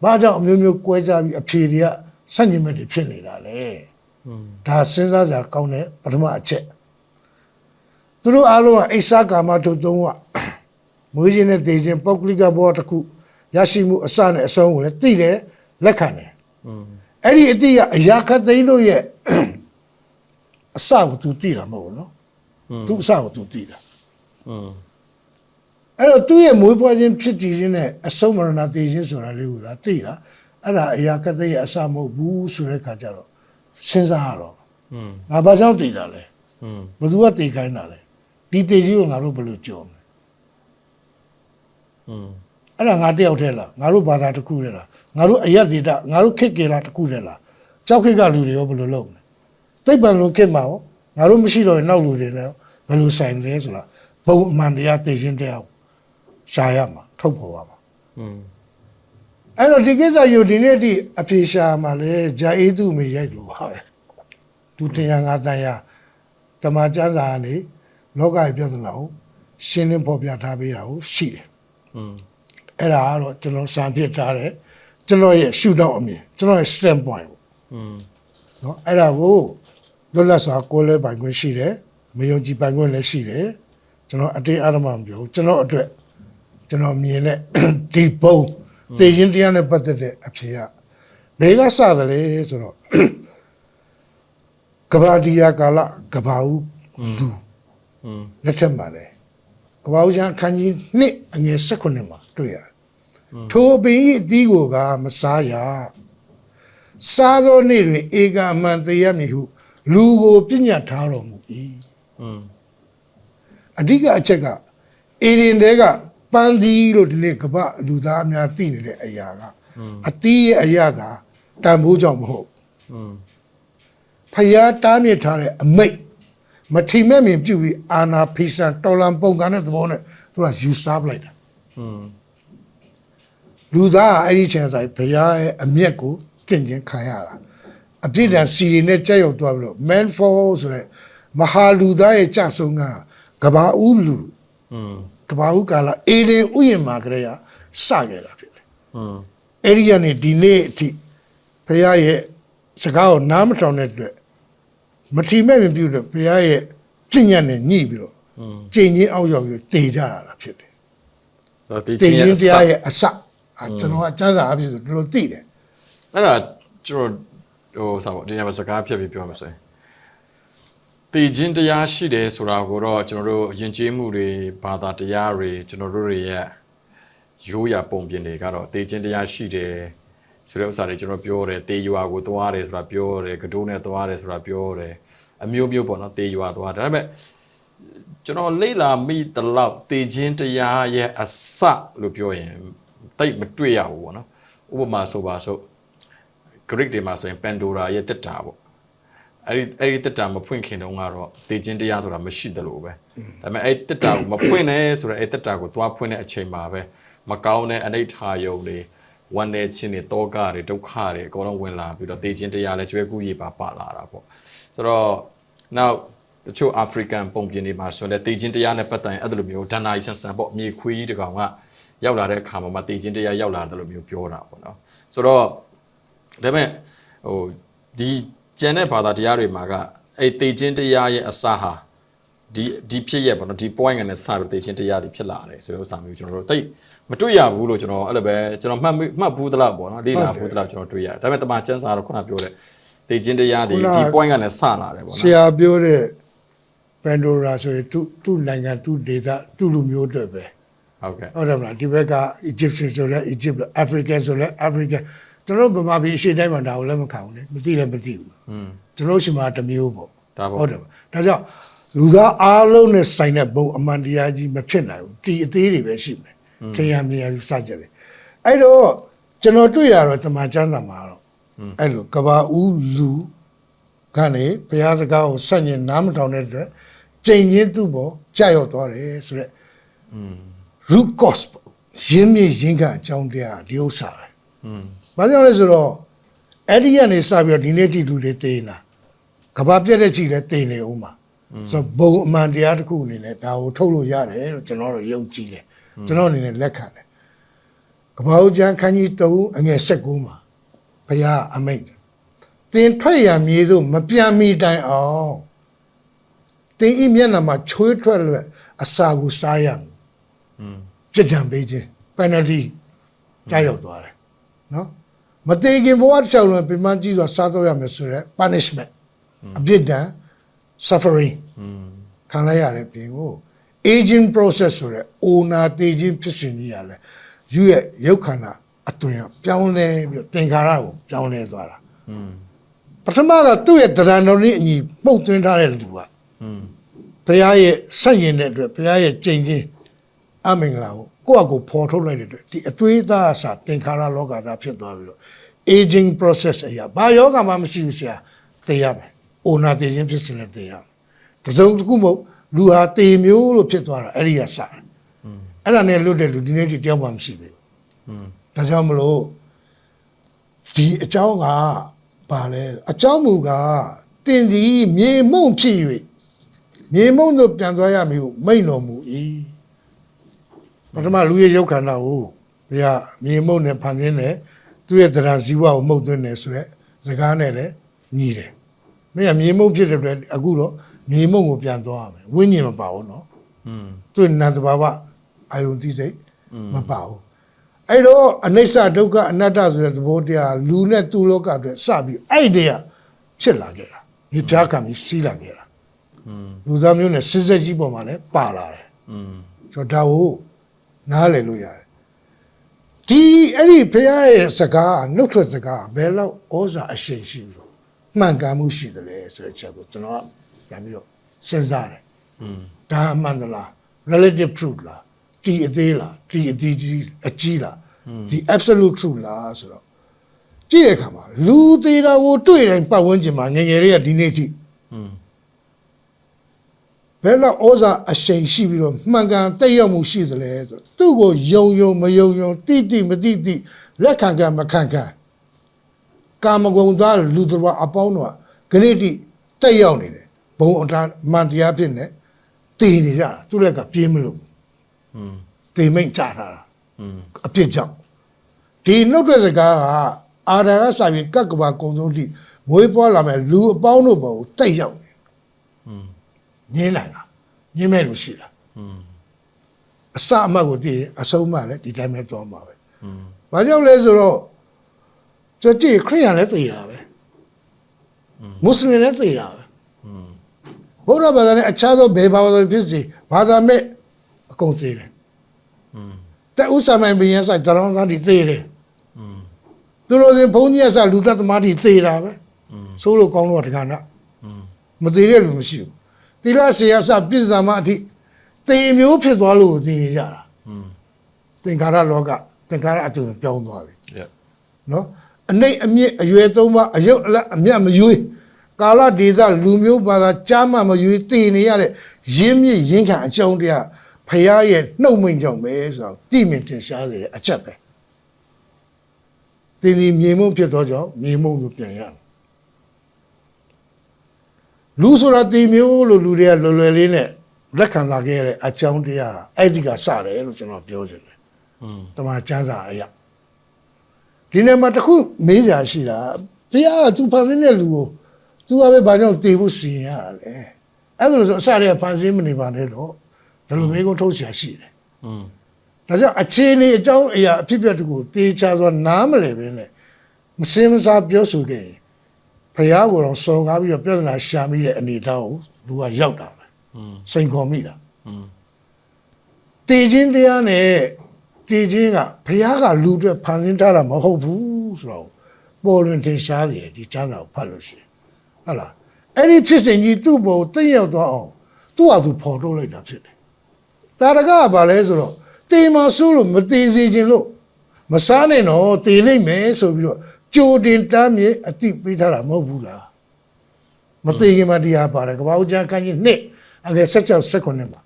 ဘာကြောင့်အမျိုးမျိုးကွဲကြပြီးအဖြေတွေကဆန့်ကျင်ဘက်တွေဖြစ်နေတာလေဒါစဉ်းစားစရာကောင်းတဲ့ပထမအချက်သူတို့အားလုံးကအိဆာကာမတို့သုံးကမွေးခြင်းနဲ့တည်ခြင်းပုဂ္ဂလိကဘောတစ်ခုရရှိမှုအစနဲ့အဆုံးကိုလည်းသိတယ်လက်ခံတယ်အဲ့ဒီအတိကအရာခတ်သိန်းတို့ရဲ့အစကိုသူသိတာမဟုတ်ဘူးနော်သူအစကိုသူသိတာအဲ့တော့သူ့ရဲ့မွေးဖွားခြင်းဖြစ်တည်ခြင်းနဲ့အဆုံးမရဏတည်ခြင်းဆိုတာလေးကိုသာသိတာအဲ့ဒါအရာခတ်သိန်းရဲ့အစမဟုတ်ဘူးဆိုတဲ့ခါကျတော့စဉ်းစားရတော့ငါဘာကြောင့်တည်တာလဲဘယ်သူကတည်ခိုင်းတာလဲဒီတည်ခြင်းကိုငါတို့ဘယ်လိုကြော်မလဲအဲ့ဒါငါတယောက်တည်းလားငါတို့ဘာသာတစ်ခုတည်းလားငါတို့အယက်ဒေတာငါတို့ခေတ်ကေလာတစ်ခုတည်းလားကြောက်ခေတ်ကလူတွေရောဘယ်လိုလုပ်မလဲသိပ္ပံလုံးခေတ်မှာရောငါတို့မရှိတော့ရင်နောက်လူတွေလည်းဘယ်လိုဆိုင်လဲဆိုတာဘုံအမှန်တရားသိခြင်းတရားရှာရမှာထုတ်ဖော်ရမှာအဲ့တော့ဒီကိစ္စယူဒီနေ့ဒီအပြေရှာမှာလဲဂျာအေးသူမေရိုက်လို့ပါပဲသူတရားငါတန်ရတမန်ကျမ်းစာကနေလောကရဲ့ပြဿနာကိုရှင်းလင်းဖော်ပြထားပေးတာကိုရှိတယ်အဲ့ဒါကတော့ကျွန်တော်စံဖြစ်ထားတယ်ကျွန်တော်ရဲ့ရှုထောင့်အမြင်ကျွန်တော်ရဲ့ stand point ပေါ့နော်အဲ့ဒါကိုလွတ်လပ်စွာကိုယ်လဲပိုင်ခွင့်ရှိတယ်မယုံကြည်ပိုင်ခွင့်လည်းရှိတယ်ကျွန်တော်အတင်းအဓမ္မမပြောဘူးကျွန်တော်အတွက်ကျွန်တော်မြင်တဲ့ဒီဘုံသိခြင်းတရားနဲ့ပတ်သက်တဲ့အဖြေကဘယ်ကစသလဲဆိုတော့ကဘာဒီယာကာလကဘာဦးလူလက်ထက်မှာလေကဘာဦးချမ်းခန်းကြီးနှစ်အငယ်16မှာတွေ့ရတယ်ထိုပင်ဤအသီးကိုကမစားရစားသောနေ့တွင်ဧကမှန်သေးရမည်ဟုလူကိုပြညတ်ထားတော်မူ၏အဓိကအချက်ကအေရင်တဲကပန်းသီးလို့ဒီနေ့ကပလူသားအများသိနေတဲ့အရာကအသီးရဲ့အရာကတန်ဖိုးကြောင့်မဟုတ်ဖယားတားမြစ်ထားတဲ့အမိတ် မထီမဲ့မြင်ပြုတ်ပြီးအာနာဖီဆန်တော်လန်ပုံကန်တဲ့သဘောနဲ့သူကယူစားပလိုက်တာ လူသားအဲ့ဒီချင်းဆိုင်ဘုရားရဲ့အမျက်ကိုကျင့်ချင်းခံရတာအပြစ်ဒဏ်စီရင်နဲ့ကြက်ရောက်သွားပြီးတော့ man fall ဆိုတဲ့မဟာလူသားရဲ့ကြဆုံးကကဘာဦးလူကဘာဦးကာလအေလင်ဥယျာဉ်မှာကလေးကစခဲ့တာဖြစ်တယ်အဲ့ဒီကနေဒီနေ့အထိဘုရားရဲ့စကားကိုနားမထောင်တဲ့အတွက်မထီမဲ့မြင်ပြုတော့ဘုရားရဲ့ပြညတ်နဲ့ညှိပြီးတော့ကျင့်ချင်းအောက်ရောက်ပြီးတည်ကြရတာဖြစ်တယ်တည်ချင်းတရားရဲ့အစကျွန်တော်ကစမ်းစာအဖြစ်ဆိုတော်တော်သိတယ် အဲ့ဒါကျွန်တော်ဟိုစားပေါ့ဒီညမှာစကားဖြတ်ပြီးပြောမှာဆိုရင်တည်ခြင်းတရားရှိတယ်ဆိုတာကိုတော့ကျွန်တော်တို့ယဉ်ကျေးမှုတွေဘာသာတရားတွေကျွန်တော်တို့တွေရဲ့ရိုးရာပုံပြင်တွေကတော့တည်ခြင်းတရားရှိတယ်ဆိုတဲ့ဥစ္စာတွေကျွန်တော်ပြောတယ်တေရွာကိုသွားတယ်ဆိုတာပြောတယ်ကတိုးနဲ့သွားတယ်ဆိုတာပြောတယ်အမျိုးမျိုးပေါ့နော်တေရွာသွားတယ်ဒါပေမဲ့ကျွန်တော်လေ့လာမိတလောက်တည်ခြင်းတရားရဲ့အစလို့ပြောရင်တိတ်မတွေ့ရဘူးပေါ့နော်ဥပမာဆိုပါစို့ Greek တွေမှာဆိုရင် Pandora ရဲ့တက်တာပေါ့အဲ့ဒီတက်တာမဖွင့်ခင်တုန်းကတော့တည်ခြင်းတရားဆိုတာမရှိသလိုပဲဒါပေမဲ့အဲ့တက်တာကိုမဖွင့်နဲ့ဆိုတော့အဲ့တက်တာကိုသွားဖွင့်တဲ့အချိန်မှာပဲမကောင်းတဲ့အနိဋ္ဌာယုံတွေဝန်နေချင်းတွေတောကတွေဒုက္ခတွေအကုန်လုံးဝင်လာပြီးတော့တည်ခြင်းတရားလည်းကျွဲကူးရပါလာတာပေါ့ဆိုတော့နောက်တချို့ African ပုံပြင်တွေမှာဆိုရင်တည်ခြင်းတရားနဲ့ပတ်သက်ရင်အဲ့လိုမျိုးဒဏ္ဍာရီဆန်ဆန်ပေါ့မြေခွေးကြီးတကောင်ကရောက်လာတဲ့အခါမှာတည်ခြင်းတရားရောက်လာတယ်လို့မျိုးပြောတာပေါ့နော်ဆိုတော့ဒါပေမဲ့ဟိုဒီကျန်တဲ့ဘာသာတရားတွေမှာကအဲ့တည်ခြင်းတရားရဲ့အစဟာဒီဖြစ်ရပေါ့နော်ဒီ point ကနေစပြီးတည်ခြင်းတရားတွေဖြစ်လာတယ်ဆိုတော့စာမျိုးကျွန်တော်တို့တိတ်မတွေ့ရဘူးလို့ကျွန်တော်အဲ့လိုပဲကျွန်တော်မှတ်ဘူးသလားပေါ့နော်လေ့လာဘူးသလားကျွန်တော်တွေ့ရတယ်ဒါပေမဲ့တမန်ကျမ်းစာတော့ခုနပြောတဲ့တည်ခြင်းတရားတွေဒီ point ကနေစလာတယ်ပေါ့နော်ဆရာပြောတဲ့ပန်ဒိုရာဆိုရင်သူ့နိုင်ငံသူ့ဒေသသူ့လူမျိုးတွေပဲဟုတ်ကဲ့ဟုတ်တယ်မလားဒီဘက်က Egyptian ဆိုလဲ Egypt African ဆိုလဲ African ကျွန်တော်ဗမာပြည်အရှေ့တိုင်းမှာဒါကိုလည်းမခံဘူးလေမသိလည်းမသိဘူးကျွန်တော်ရှိမှတစ်မျိုးပေါ့ဟုတ်တယ်ဒါကြောင့်လူသားအားလုံးနဲ့ဆိုင်တဲ့ဘုံအမှန်တရားကြီးမဖြစ်နိုင်ဘူးဒီအသေးတွေပဲရှိမယ်တရားမြင်ရစကြတယ်အဲ့တော့ကျွန်တော်တွေ့တာတော့တမန်ကျမ်းစာမှာတော့အဲ့လိုကဘာဦးလူကနေဘုရားစကားကိုဆက်ညင်နားမထောင်တဲ့အတွက်ကျင့်ချင်းသူ့ပေါ်ကြာရောက်သွားတယ်ဆိုတော့root cause ရင်းမြစ်ရင်းကအကြောင်းတရားဒီဥစ္စာပဲဘာကြောင့်လဲဆိုတော့အဲ့ဒီကနေစပြီးတော့ဒီနေ့တိလူတွေသိနေတာကဘာပြက်တဲ့ချီလဲသိနေဦးမှာဆိုတော့ဘုံအမှန်တရားတစ်ခုအနေနဲ့ဒါကိုထုတ်လို့ရတယ်လို့ကျွန်တော်တို့ယုံကြည်တယ်ကျွန်တော်အနေနဲ့လက်ခံတယ်ကဘာဦးကျမ်းခန်းကြီး3အငယ်19မှာဘုရားအမိန့်တင်ထွက်ရမြေသို့မပြန်မီတိုင်အောင်တင်ဤမျက်နှာမှာချွေးထွက်လွယ်အစာကိုစားရမယ်ပြစ်ဒဏ်ပေးခြင်း penalty ကြာရောက်သွားတယ်နော်မသေးခင်ဘဝတစ်လျှောက်လုံးပြမကြီးစွာစားတော့ရမယ်ဆိုရဲ punishment အပြစ်ဒဏ် suffering ခံလိုက်ရတဲ့ပြင်ကို aging process ဆိုရဲ owner တည်ခြင်းဖြစ်စဉ်ကြီးရလဲယူရဲ့ရုပ်ခန္ဓာအသွင်ပြောင်းလဲပြီးသင်္ခါရကိုပြောင်းလဲသွားတာပထမကသူ့ရဲ့တရားတော်နဲ့အညီမှုတ်သွင်းထားတဲ့လူကဘုရားရဲ့ဆက်ရင်တဲ့အတွက်ဘုရားရဲ့ကြင်ချင်းအမင်္ဂလာကိုယ့်အကိုဖော်ထုတ်လိုက်တဲ့အတွက်ဒီအသွေးသားအစာသင်္ခါရလောကသားဖြစ်သွားပြီးတော့ aging process အရာဘာယောဂမှမရှိဘူးဆရာသိရမယ်။ owner သိခြင်းဖြစ်စဉ်နဲ့သိရမယ်။တစုံတစ်ခုမဟုတ်လူဟာတေမျိုးလို့ဖြစ်သွားတာအဲ့ဒီကစတယ်။အဲ့ဒါနဲ့လွတ်တဲ့လူဒီနေ့တယောက်မှမရှိသေးဘူး။ဒါကြောင့်မလို့ဒီအကြောင်းကဘာလဲအကြောင်းမူကတင်စီမြေမှုန့်ဖြစ်၍မြေမှုန့်တို့ပြန်သွားရမည်ဟုမိန့်တော်မူ၏ပထမလူရဲ့ရုပ်ခန္ဓာကိုဘုရားမြေမှုန့်နဲ့ဖန်ဆင်းတယ်သူ့ရဲ့တရားဇီဝကိုမှုတ်သွင်းတယ်ဆိုရက်စကားနဲ့လည်းညီတယ်မင်းကမြေမှုန့်ဖြစ်တဲ့အတွက်အခုတော့မြေမှုန့်ကိုပြန်သွားရမယ်ဝိညာဉ်မပါဘူးနော်သူ့နတ်တဘာဝအာယုန်သိစိတ်မပါဘူးအဲ့တော့အနိစ္စဒုက္ခအနတ္တဆိုတဲ့သဘောတရားလူနဲ့သူ့လောကအတွက်စပြီးအဲ့ဒီကဖြစ်လာခဲ့တာမြေပြားကံပြီးစီးလာခဲ့တာလူသားမျိုးနဲ့စစ်စစ်ကြီးပေါ်မှာလည်းပါလာတယ်ဆိုတော့ဒါကိုနားလည်လို့ရတယ်ဒီအဲ့ဒီဘုရားရဲ့စကားနှုတ်ထွက်စကားဘယ်လောက်ဩဇာအရှိန်ရှိပြီးတော့မှန်ကန်မှုရှိတယ်လဲဆိုတဲ့ချက်ကိုကျွန်တော်ကပြန်ပြီးတော့စဉ်းစားတယ်ဒါမှန်သလား relative truth လားဒီအသေးလားဒီအကြီးလားဒီ absolute truth လားဆိုတော့ကြည့်တဲ့အခါမှာလူသေးတာကိုတွေ့တိုင်းပတ်ဝန်းကျင်မှာငယ်ငယ်လေးကဒီနေ့ထိ ဘယ်တော့ဩဇာအရှိန်ရှိပြီးတော့မှန်ကန်တက်ရောက်မှုရှိသလဲဆိုသူ့ကိုယုံမယုံတိမတိလက်ခံမခံကာမဂုဏ်သားလူတော်အပေါင်းတို့ကဂရိတိတက်ရောက်နေတယ်ဘုံအတာမန်တရားဖြစ်နေတည်နေကြတာသူ့လက်ကပြေးမလို့တေမိတ်ကြတာအပြစ်ကြောင့်ဒီနှုတ်တဲ့စကားကအာရကစာပြီးကကဘာကုံဆုံးတိမွေးပွားလာမဲ့လူအပေါင်းတို့ဘောတက်ရောက်ညင်းလိုက်တာညင်းမဲ့လို့ရှိတာအစအမှတ်ကိုတည်အဆုံးမှလည်းဒီတိုင်းပဲသွားမှာပဲဘာကြောင့်လဲဆိုတော့ကျွန်တော်ကြည့်ခရိယန်လည်းသိတာပဲမွတ်စလင်လည်းသိတာပဲဘုရားဘာသာနဲ့အခြားသောဘယ်ဘာသာဖြစ်စီဘာသာမဲ့အကုန်သိတယ်တဲ့ဥစ္စာမိုင်ဘီယန်ဆိုင်တရောင်းသားဒီသိတယ်သူတို့ဘုန်းကြီးအစလူသက်သမားတွေသိတာပဲဆိုလို့ကောင်းတော့တက္ကနာမသိတဲ့လူမရှိဘူးသီလဆေယစပြည့်စုံမှအထိသေမျိုးဖြစ်သွားလို့သိနေကြတာသင်္ခါရလောကသင်္ခါရအတူပြောင်းသွားပြီနော်အနှိမ့်အမြင့်အရွယ်သုံးပါအယုတ်အမြတ်မရွေးကာလဒေသလူမျိုးဘာသာကြားမှမရွေးသိနေရတဲ့ရင်းမြစ်ရင်းခံအကြောင်းတရားဖရာရဲ့နှုတ်မိန်ကြောင့်ပဲဆိုတော့တိမြင်ထင်ရှားစေတဲ့အချက်ပဲသင်ဒီမြေမုံဖြစ်သောကြောင့်မြေမုံကိုပြန်ရမယ်လူဆိုတာဒီမျိုးလို့လူတွေကလွယ်လွယ်လေးနဲ့လက်ခံလာခဲ့တဲ့အကြောင်းတရားအဲ့ဒီကစတယ်လို့ကျွန်တော်ပြောချင်တယ်တမန်ကျမ်းစာအရာဒီနေ့မှာတခုမေးစရာရှိတာဘုရားကသူဖန်ဆင်းတဲ့လူကိုသူကပဲဘာကြောင့်တည်ဖို့စီရင်ရတာလဲအဲ့ဒါလို့ဆိုအစတွေကဖန်ဆင်းမနေပါနဲ့တော့ဒါလိုမျိုးကိုထုတ်เสียရှိတယ်ဒါကြောင့်အခြေအနေအကြောင်းအရာအဖြစ်အပျက်တွေကိုတေချာဆိုနားမလည်ပဲနဲ့မစင်မစားပြောဆိုခဲ့ရင်ဘုရားကိုတော့စော်ကားပြီးတော့ပြဿနာရှာမိတဲ့အနေအထားကိုလူကရောက်တာပဲစိန်ခေါ်မိတာတည်ခြင်းတရားနဲ့တည်ခြင်းကဘုရားကလူအတွက်ဖန်ဆင်းထားတာမဟုတ်ဘူးဆိုတော့ပေါ်လွင်ထင်ရှားတယ်ဒီကျမ်းစာကိုဖတ်လို့ရှိရင်ဟုတ်လားအဲ့ဒီဖြစ်စဉ်ကြီးသူ့ဘောသိရောက်သွားအောင်သူ့ဟာသူဖော်ထုတ်လိုက်တာဖြစ်တယ်တာရကကဘာလဲဆိုတော့တေမဆိုးလို့မသေးစေခြင်းလို့မစားနဲ့တော့တေလိမ့်မယ်ဆိုပြီးတော့ကြိုတင်တမ်းမြေအတိပေးထားတာမဟုတ်ဘူးလားမသေးခင်မှာတရားပါတယ်ကဘာဦးကျမ်းခန်းကြီးနှစ်အငယ်16 19မှာ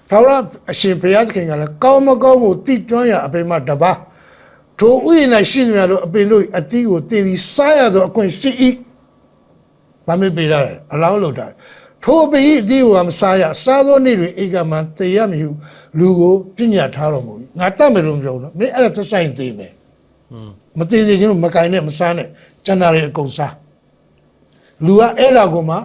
ထာဝရအရှင်ဘုရားသခင်ကလည်းကောင်းမကောင်းကိုတိကျွမ်းရအပင်မတပါထိုဥယျာဉ်၌ရှိသမျှတို့အပင်တို့အတီးကိုတည်ပြီးစားရသောအခွင့်ရှိ၏ဘာမေးပေးရတယ်အလောင်းလို့တာထိုအပင်၏အတီးကိုမစားရစားသောနေ့တွင်ဧကမန်တေရမည်ဟုလူကိုပညာထားတော်မူငါတတ်မယ်လို့ပြောတော့မင်းအဲ့ဒါသက်ဆိုင်သေးမယ်မသေးသေးချင်းမကင်နဲ့မစားနဲ့ကျန်တာတွေအကုန်စားလူကအဲ့ဒါကိုမှ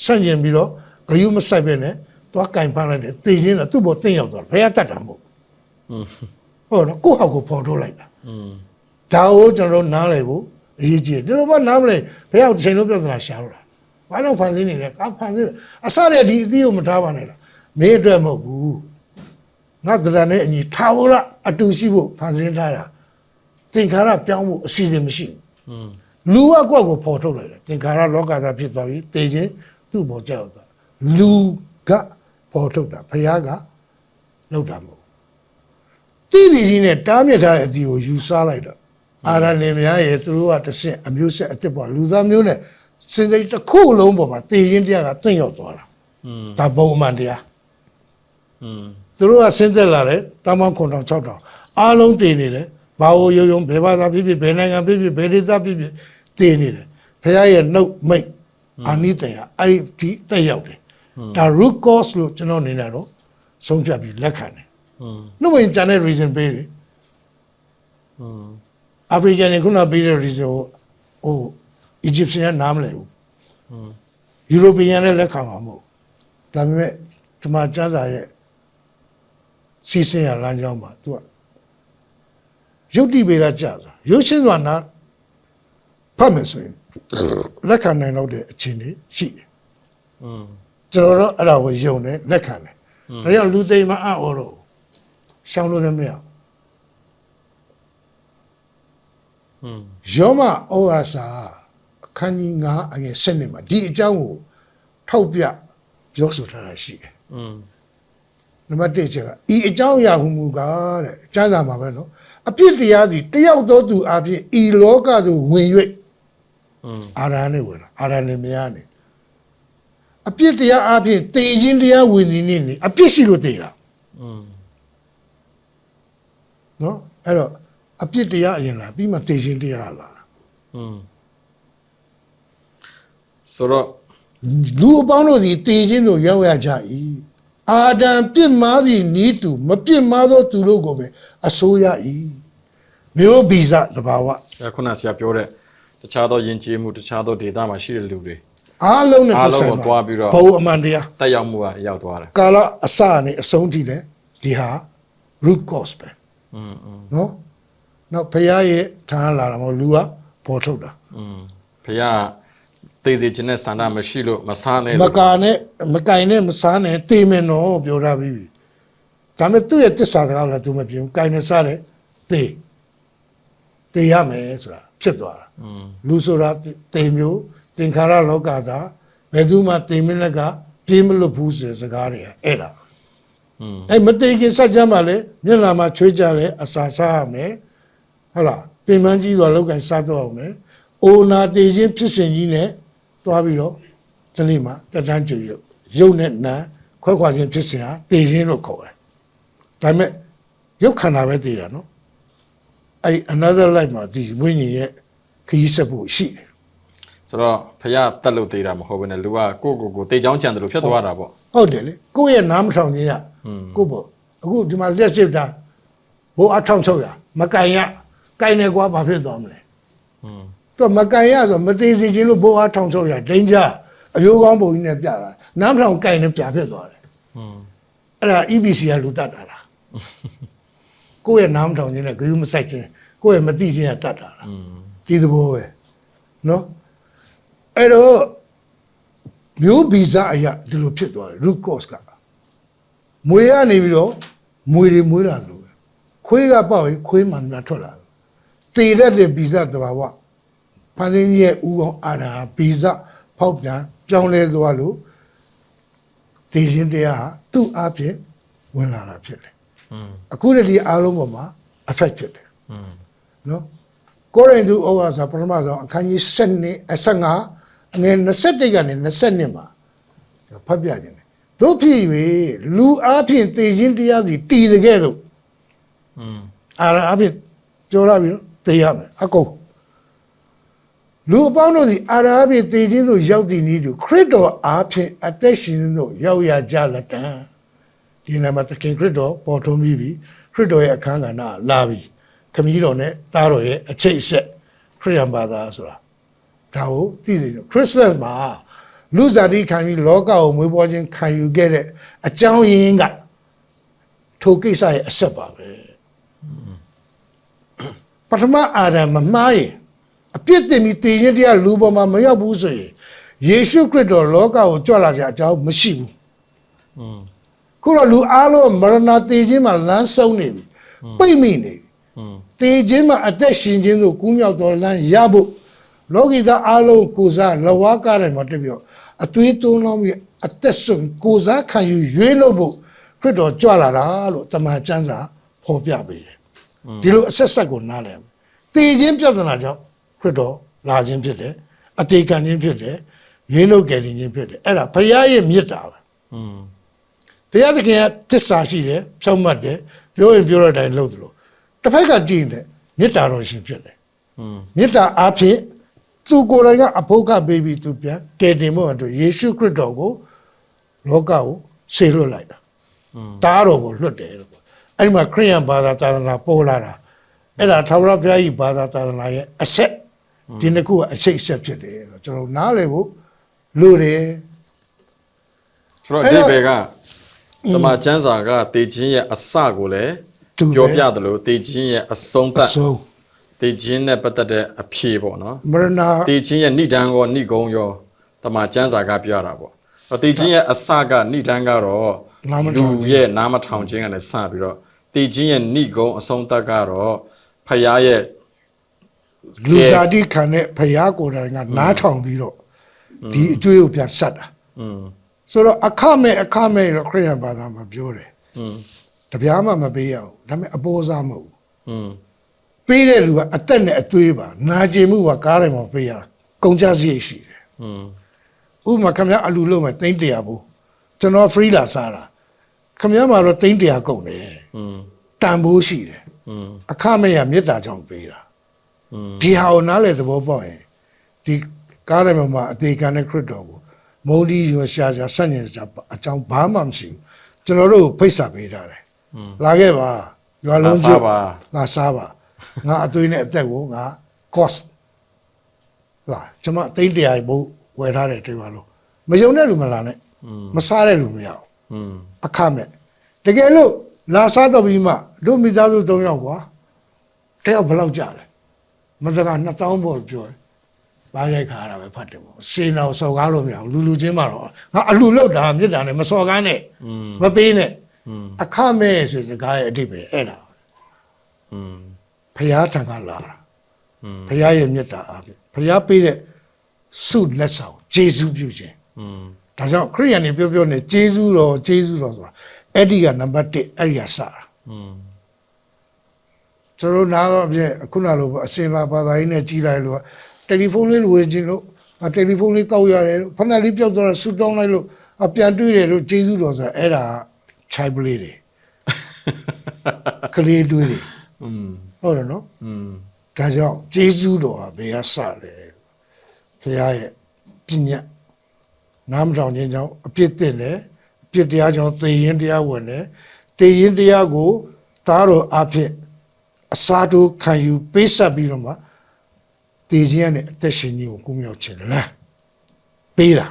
ဆန့်ကျင်ပြီးတော့ဂယုမဆိုင်ပဲနဲ့သွားကင်ဖမ်းလိုက်တယ်သေခြင်းတော့သူ့ဘောတင်းရောက်သွားဘုရားတတ်တာမဟုတ်ဟုတ်နော်ကိုယ့်ဟောက်ကိုပေါ်ထုတ်လိုက်တာဒါကိုကျွန်တော်နားလည်ဖို့အရေးကြီးတယ်ဒီလိုမှနားမလဲဘုရားတစ်ချိန်လုံးပြဿနာရှာတော့တာဘာကြောင့်ဖန်ဆင်းနေလဲကဖန်ဆင်းအစရဒီအသီးကိုမထားပါနဲ့လားမင်းအတွက်မဟုတ်ဘူးငါတရားနဲ့အညီထာဝရအတူရှိဖို့ဖန်ဆင်းထားတာသင်္ခါရပြောင်းဖို့အစီအစဉ်မရှိဘူးလူကကိုယ့်ကိုပေါ်ထုတ်လိုက်တယ်သင်္ခါရလောကသားဖြစ်သွားပြီတေခြင်းသူ့ပေါ်ကြောက်သွားလူကပေါ်ထုတ်တာဘုရားကလောက်တာမဟုတ်တိတိကြီးနဲ့တားမြစ်ထားတဲ့အတီကိုယူစားလိုက်တော့အာရလင်များရဲ့သူတို့ကတစ်ဆင့်အမျိုးဆက်အစ်စ်ပေါ်လူသားမျိုးနဲ့စင်စိတ်တစ်ခုလုံးပေါ်မှာတေခြင်းတရားကတင့်ရောက်သွားတာဒါဘုံအမှန်တရားသူတို့ကဆင်းသက်လာတယ်တာမောင်းခွန်တော်6တောင်အားလုံးတည်နေတယ်ဘာဝရုံရုံဘယ်ဘာသာဖြစ်ဖြစ်ဘယ်နိုင်ငံဖြစ်ဖြစ်ဘယ်ဒေသဖြစ်ဖြစ်တည်နေတယ်ဘုရားရဲ့နှုတ်မိတ်အာနိသင်ဟာအဲ့ဒီတက်ရောက်တယ်ဒါ root cause လို့ကျွန်တော်နေနေတော့ဆုံးဖြတ်ပြီးလက်ခံတယ်နှုတ်ဝင်ကြတဲ့ reason ပေးတယ်African ကခုနပေးတဲ့ reason ကိုဟို Egyptian ကနားမလည်ဘူးEuropean လည်းလက်ခံမှာမဟုတ်ဒါပေမဲ့ဒီမှာကျမ်းစာရဲ့စီစဉ်ရလမ်းကြောင်းမှာသူကရုပ်တိပေရကြတာရုပ်ရှင်းစွာနာဖတ်မယ်ဆိုရင်လက်ခံနိုင်တော့တဲ့အခြေအနေရှိတယ်ကျွန်တော်တို့အဲ့ဒါကိုယုံတယ်လက်ခံတယ်ဒါကြောင့်လူသိမ်းမအော်တော့ရှောင်းလို့လည်းမရယောမဩဝါစာအခန်းကြီး9အငယ်7မှာဒီအကြောင်းကိုထောက်ပြပြောဆိုထားတာရှိတယ်နံပါတ်1ချက်ကဤအကြောင်းအရာဟူမူကားတဲ့ကျမ်းစာမှာပဲနော်အပြစ်တရားစီတယောက်သောသူအဖြစ်ဤလောကသို့ဝင်၍အာရနဲ့ဝင်လာအာရနဲ့မရနဲ့ အပြစ်တရားအပြင်တေခြင်းတရားဝင်နေနေအပြစ်ရှိလို့တေတာနော်အဲ့တော့အပြစ်တရားအရင်လာပြီးမှတေခြင်းတရားလာဆိုတော့လူအပေါင်းတို့ဒီတေခြင်းတို့ရောက်ရကြ၏အာဒံပြစ်မှားသည်နီးတူမပြစ်မှားသောသူတို့ကိုပဲအစိုးရ၏မျိုးဗီဇတဘာဝခုနဆရာပြောတဲ့တခြားသောယဉ်ကျေးမှုတခြားသောဒေသမှာရှိတဲ့လူတွေအားလုံးနဲ့သက်ဆိုင်သွားပြီးတော့ဘုံအမှန်တရားတက်ရောက်မှုကရောက်သွားတယ်ကာလအစနဲ့အဆုံးထိလည်းဒီဟာ root cause ပဲနော်နောက်ဖရားရဲ့ထားလာတာမဟုတ်လူကပေါ်ထုတ်တာဖရားသေစေခြင်းနဲ့ဆန္ဒမရှိလို့မစားနဲ့မကာနဲ့မကင်နဲ့မစားနဲ့တေးမယ်နော်ပြောတာပြီးဒါပေမဲ့သူ့ရဲ့တစ္ဆာစကားလည်းသူမပြောဘူးကင်နဲ့စားတယ်တေးရမယ်ဆိုတာဖြစ်သွားတာလူဆိုတာတေးမျိုးသင်္ခါရလောကသာဘယ်သူမှတေးမလက်ကပြေးမလွတ်ဘူးဆိုတဲ့စကားတွေကအဲ့ဒါအဲ့မတေးခင်စัจ jam မှာလေမျက်နှာမှာချွေးကြလဲအစာစားရမယ်ဟုတ်လားပင်ပန်းကြီးသွားလောက်ကင်စားတော့အောင်မယ်အိုနာတေးခြင်းဖြစ်စဉ်ကြီးနဲ့သွားပြီးတော့ဒီနေ့မှာတက်တန်းကြွရုပ်နဲ့နာခွဲခွာခြင်းဖြစ်စဉ်ဟာတေးခြင်းလို့ခေါ်တယ်ဒါပေမဲ့ရုပ်ခန္ဓာပဲတေးတာနော်အဲ့ another life မှာဒီဝိညာဉ်ရဲ့ခရီးဆက်ဖို့ရှိတယ်ဆိုတော့ဖရားတက်လို့သေးတာမဟုတ်ဘဲနဲ့လူကကိုတေချောင်းကြံတယ်လို့ဖြစ်သွားတာပေါ့ဟုတ်တယ်လေကိုယ့်ရဲ့နားမထောင်ခြင်းရကိုပေါ့အခုဒီမှာလက်စစ်တာဘိုးအထောင်600မကန်ရကန်နေကွာဘာဖြစ်သွားမလဲတော့မကန်ရဆိုမသေးစီခြင်းလို့ဘိုးအထောင်600ဒိန်ကြအယိုးကောင်းပုံကြီးနဲ့ပြတာနားမထောင်ကန်နေပြဖြစ်သွားတယ်အဲ့ဒါ EBC ကလူတတ်တာလားကိုယ့်ရဲ့နားမထောင်ခြင်းနဲ့ဂရုမစိုက်ခြင်းကိုယ့်ရဲ့မသိခြင်းကတတ်တာလားဒီသဘောပဲနော်အဲ့တော့မျိုးဗီဇအရာဒီလိုဖြစ်သွားတယ် root cause ကမွေကနေပြီးတော့မွေတွေမွေးလာသလိုပဲခွေးကပေါက်ရင်ခွေးမှန်မှထွက်လာတယ်တည်တတ်တဲ့ဗီဇတဘာဝဖန်ဆင်းရဲ့ဥကောင်းအာရာဗီဇဖောက်ပြန်ပြောင်းလဲသွားလို့ဒေရှင်တရားဟာသူ့အဖြစ်ဝင်လာတာဖြစ်တယ်အခုတည်းဒီအားလုံးပေါ်မှာ effect ဖြစ်တယ်နော်ကိုရိန္သုဩဝါဒပထမဆုံးအခန်းကြီး15အငယ်21ကနေ22မှာဖတ်ပြခြင်းတယ်တို့ဖြစ်၍လူအားဖြင့်သေခြင်းတရားစီတည်တဲ့ကဲ့သို့အာရအဖြစ်ပြောရပြီးသေရမယ်အကုန်လူအပေါင်းတို့သည်အာရအဖြစ်သေခြင်းသို့ရောက်တည်နည်းတူခရစ်တော်အားဖြင့်အသက်ရှင်သို့ရောက်ရကြလက်တံဒီနေ့မှာသခင်ခရစ်တော်ပေါ်ထွန်းပြီးပြီခရစ်တော်ရဲ့အခန်းကဏ္ဍလာပြီခမည်းတော်နဲ့သားတော်ရဲ့အချိတ်အဆက်ခရစ်ယာန်ဘာသာဆိုတာဒါကိုသိသိခရစ်စမတ်မှာလူစားတိခံပြီးလောကကိုမွေးဖွားခြင်းခံယူခဲ့တဲ့အကြောင်းရင်းကထိုကိစ္စရဲ့အဆက်ပါပဲပထမအာဒံမမှားရင်အပြစ်တင်ပြီးတည်ခြင်းတရားလူပေါ်မှာမရောက်ဘူးဆိုရင်ယေရှုခရစ်တော်လောကကိုကြွလာကြအကြောင်းမရှိဘူးခုတော့လူအားလုံးမရဏတည်ခြင်းမှာလမ်းဆုံးနေပြီပိတ်မိနေပြီတည်ခြင်းမှာအသက်ရှင်ခြင်းကိုကူးမြောက်တော်လမ်းရဖို့လောကီသားအားလုံးကိုစားလဝါကားတယ်မှာတက်ပြီးတော့အသွေးသွန်းလောင်းပြီးအသက်ဆုံးကိုစားခံယူရွေးလို့ဖို့ခရစ်တော်ကြွလာတာလို့တမန်ကျမ်းစာဖော်ပြပေးတယ်ဒီလိုအဆက်ဆက်ကိုနားလည်တည်ခြင်းပြဿနာကြောင့်ခရစ်တော်လာခြင်းဖြစ်တယ်အတေခံခြင်းဖြစ်တယ်ရွေးလို့ကယ်တင်ခြင်းဖြစ်တယ်အဲ့ဒါဘုရားရဲ့မြတ်တာပဲဘုရားသခင်ကသစ္စာရှိတယ်ဖြောင့်မတ်တယ်ပြောရင်ပြောတဲ့အတိုင်းလုပ်တယ်လို့တစ်ဖက်ကကြည့်တယ်မြတ်တာတော်ရှင်ဖြစ်တယ်မြတ်တာအားဖြင့်သူကိုယ်တိုင်ကအဖို့ကပေးပြီးသူပြန်ကယ်တင်ဖို့အတွက်ယေရှုခရစ်တော်ကိုလောကကိုဆေလွတ်လိုက်တာတားတော်ကိုလွတ်တယ်လို့အဲ့ဒီမှာခရိယန်ဘာသာသာသနာပေါ်လာတာအဲ့ဒါထာဝရဘုရားကြီးဘာသာသာသနာရဲ့အဆက်ဒီနှစ်ခုကအရှိတ်ဆက်ဖြစ်တယ်တော့ကျွန်တော်နားလည်ဖို့လိုတယ်ဆိုတော့ဒီဘေကတမန်ကျမ်းစာကတေခြင်းရဲ့အစကိုလည်းပြောပြတယ်လို့တေခြင်းရဲ့အဆုံးသတ်တေခြင်းနဲ့ပတ်သက်တဲ့အဖြေပေါ့နော်မရဏတေခြင်းရဲ့ဏိဒံရောဏိဂုံရောတမန်ကျမ်းစာကပြတာပေါ့တေခြင်းရဲ့အစကဏိဒံကတော့လူရဲ့နာမထောင်ခြင်းကလည်းစပြီးတော့တေခြင်းရဲ့ဏိဂုံအဆုံးသတ်ကတော့ဖယားရဲ့လူစားတိခံတဲ့ဖယားကိုယ်တိုင်ကနားထောင်ပြီးတော့ဒီအကျွေးကိုပြန်ဆက်တာဆိုတော့အခမဲ့တော့ခရစ်ယာန်ဘာသာမှာပြောတယ်တပြားမှမပေးရဘူးဒါပေမဲ့အပေါ်စားမဟုတ်ဘူးပေးတဲ့လူကအသက်နဲ့အသွေးပါနာကျင်မှုကကားတိုင်းမှာပေးရတာကုန်ကြစရိတ်ရှိတယ် ဥမာခင်ဗျားအလူလုံးမယ်သိန်း100ဘူးကျွန်တော် free လာစားတာခင်ဗျားမှာတော့သိန်း100ကုန်တယ်တန်ဖိုးရှိတယ်အခမဲ့ရမေတ္တာကြောင့်ပေးတာဒီဟာကိုနားလေသဘောပေါက်ရင်ဒီကားရမမှာအသေးခံတဲ့ခရစ်တော်ကိုမုန်းဒီရွှေရှာဆန့်ကျင်ကြအကြောင်းဘာမှမရှိဘူးကျွန်တော်တို့ဖိတ်စာပေးထားတယ်လာခဲ့ပါရွာလုံးကျငါစားပါငါအသွေးနဲ့အသက်ကိုငါ cost လာကျွန်မသိန်း100ဘုတ်ဝယ်ထားတယ်တွေ့ပါလို့မယုံတဲ့လူမလာနဲ့မစားတဲ့လူမရအောင်အခမဲ့တကယ်လို့လာစားတော့ပြီးမှတို့မိသားစု3ယောက်ကွာတယောက်ဘယ်လောက်ကြလဲမစကား2000ဘောပြောတယ်ဘာရိုက်ခါရတာပဲဖတ်တယ်ပေါ့စေနာကိုစော်ကားလို့မရဘူးလူချင်းမှာတော့ငါအလူလောက်တာမြစ်တာနဲ့မစော်ကားနဲ့မပေးနဲ့အခမဲ့ဆိုစကားရဲ့အဓိပ္ပာယ်အဲ့ဒါဖျားထံကလာတာဖျားရဲ့မြတ်တာအားဖြင့်ဖျားပေးတဲ့ဆုလက်ဆောင်ဂျေဇုပြုခြင်းဒါကြောင့်ခရိယန်တွေပြောနေဂျေဇုတော်ဆိုတာအဲ့ဒီကနံပါတ်1အဲ့ဒီကစတာကျွန်တော်နားတော့အပြည့်ခုနလိုအစင်လာဘာသာရေးနဲ့ကြီးလိုက်လို့တယ်လီဖုန်းလေးဝယ်ခြင်းလို့တယ်လီဖုန်းလေးကောက်ရတယ်ဖက်နက်လေးပြောက်သွားတာဆူတောင်းလိုက်လို့ပြန်တွေ့တယ်လို့ဂျေဇုတော်ဆိုတာအဲ့ဒါချိုင်ပလေးတွေကလေးတွေးတယ်ဟုတ်တယ်နော်ဒါကြောင့်ဂျေဇုတော်ဟာဘယ်ကစလဲဘုရားရဲ့ပညာနားမထောင်ခြင်းကြောင့်အပြစ်တင်တယ်အပြစ်တရားကြောင့်သေရင်တရားဝင်တယ်သေရင်တရားကိုသားတော်အဖြစ်အစားတိုးခံယူပေးဆက်ပြီးတော့မှသေခြင်းနဲ့အသက်ရှင်ခြင်းကိုကုမြောက်ခြင်းလားပေးတာ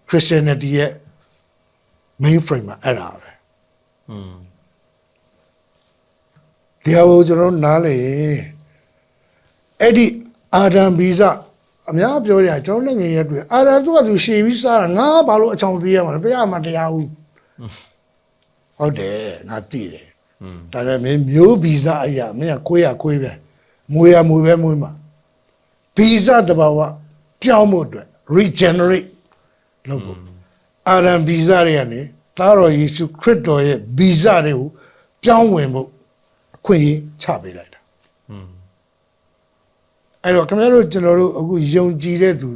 Christianity ရဲ့ main frame မှာအဲ့ဒါပဲဒီဟာကိုကျွန်တော်နားလေအဲ့ဒီအာဒံဗီဇအများပြောကြကျွန်တော်လည်းငယ်ရတွေ့အာဒံသူကသူရှည်ပြီးစားတာငါဘာလို့အချောင်သေးရမှာလဲဘုရားမှာတရားဘူးဟုတ်တယ်ငါသိတယ်ဒါပေမဲ့မျိုးဗီဇအရာမင်းကခွေးပဲမွေပဲမွေးမှာဗီဇတဘာဝပြောင်းဖို့အတွက် regenerate လုပ်ဖို့အာဒံဗီဇတွေကနေသားတော်ယေရှုခရစ်တော်ရဲ့ဗီဇတွေကိုပြောင်းဝင်ဖို့အခွင့်အရေးချပေးလိုက်တာအဲ့တော့ခင်ဗျားတို့ကျွန်တော်တို့အခုယုံကြည်တဲ့သူ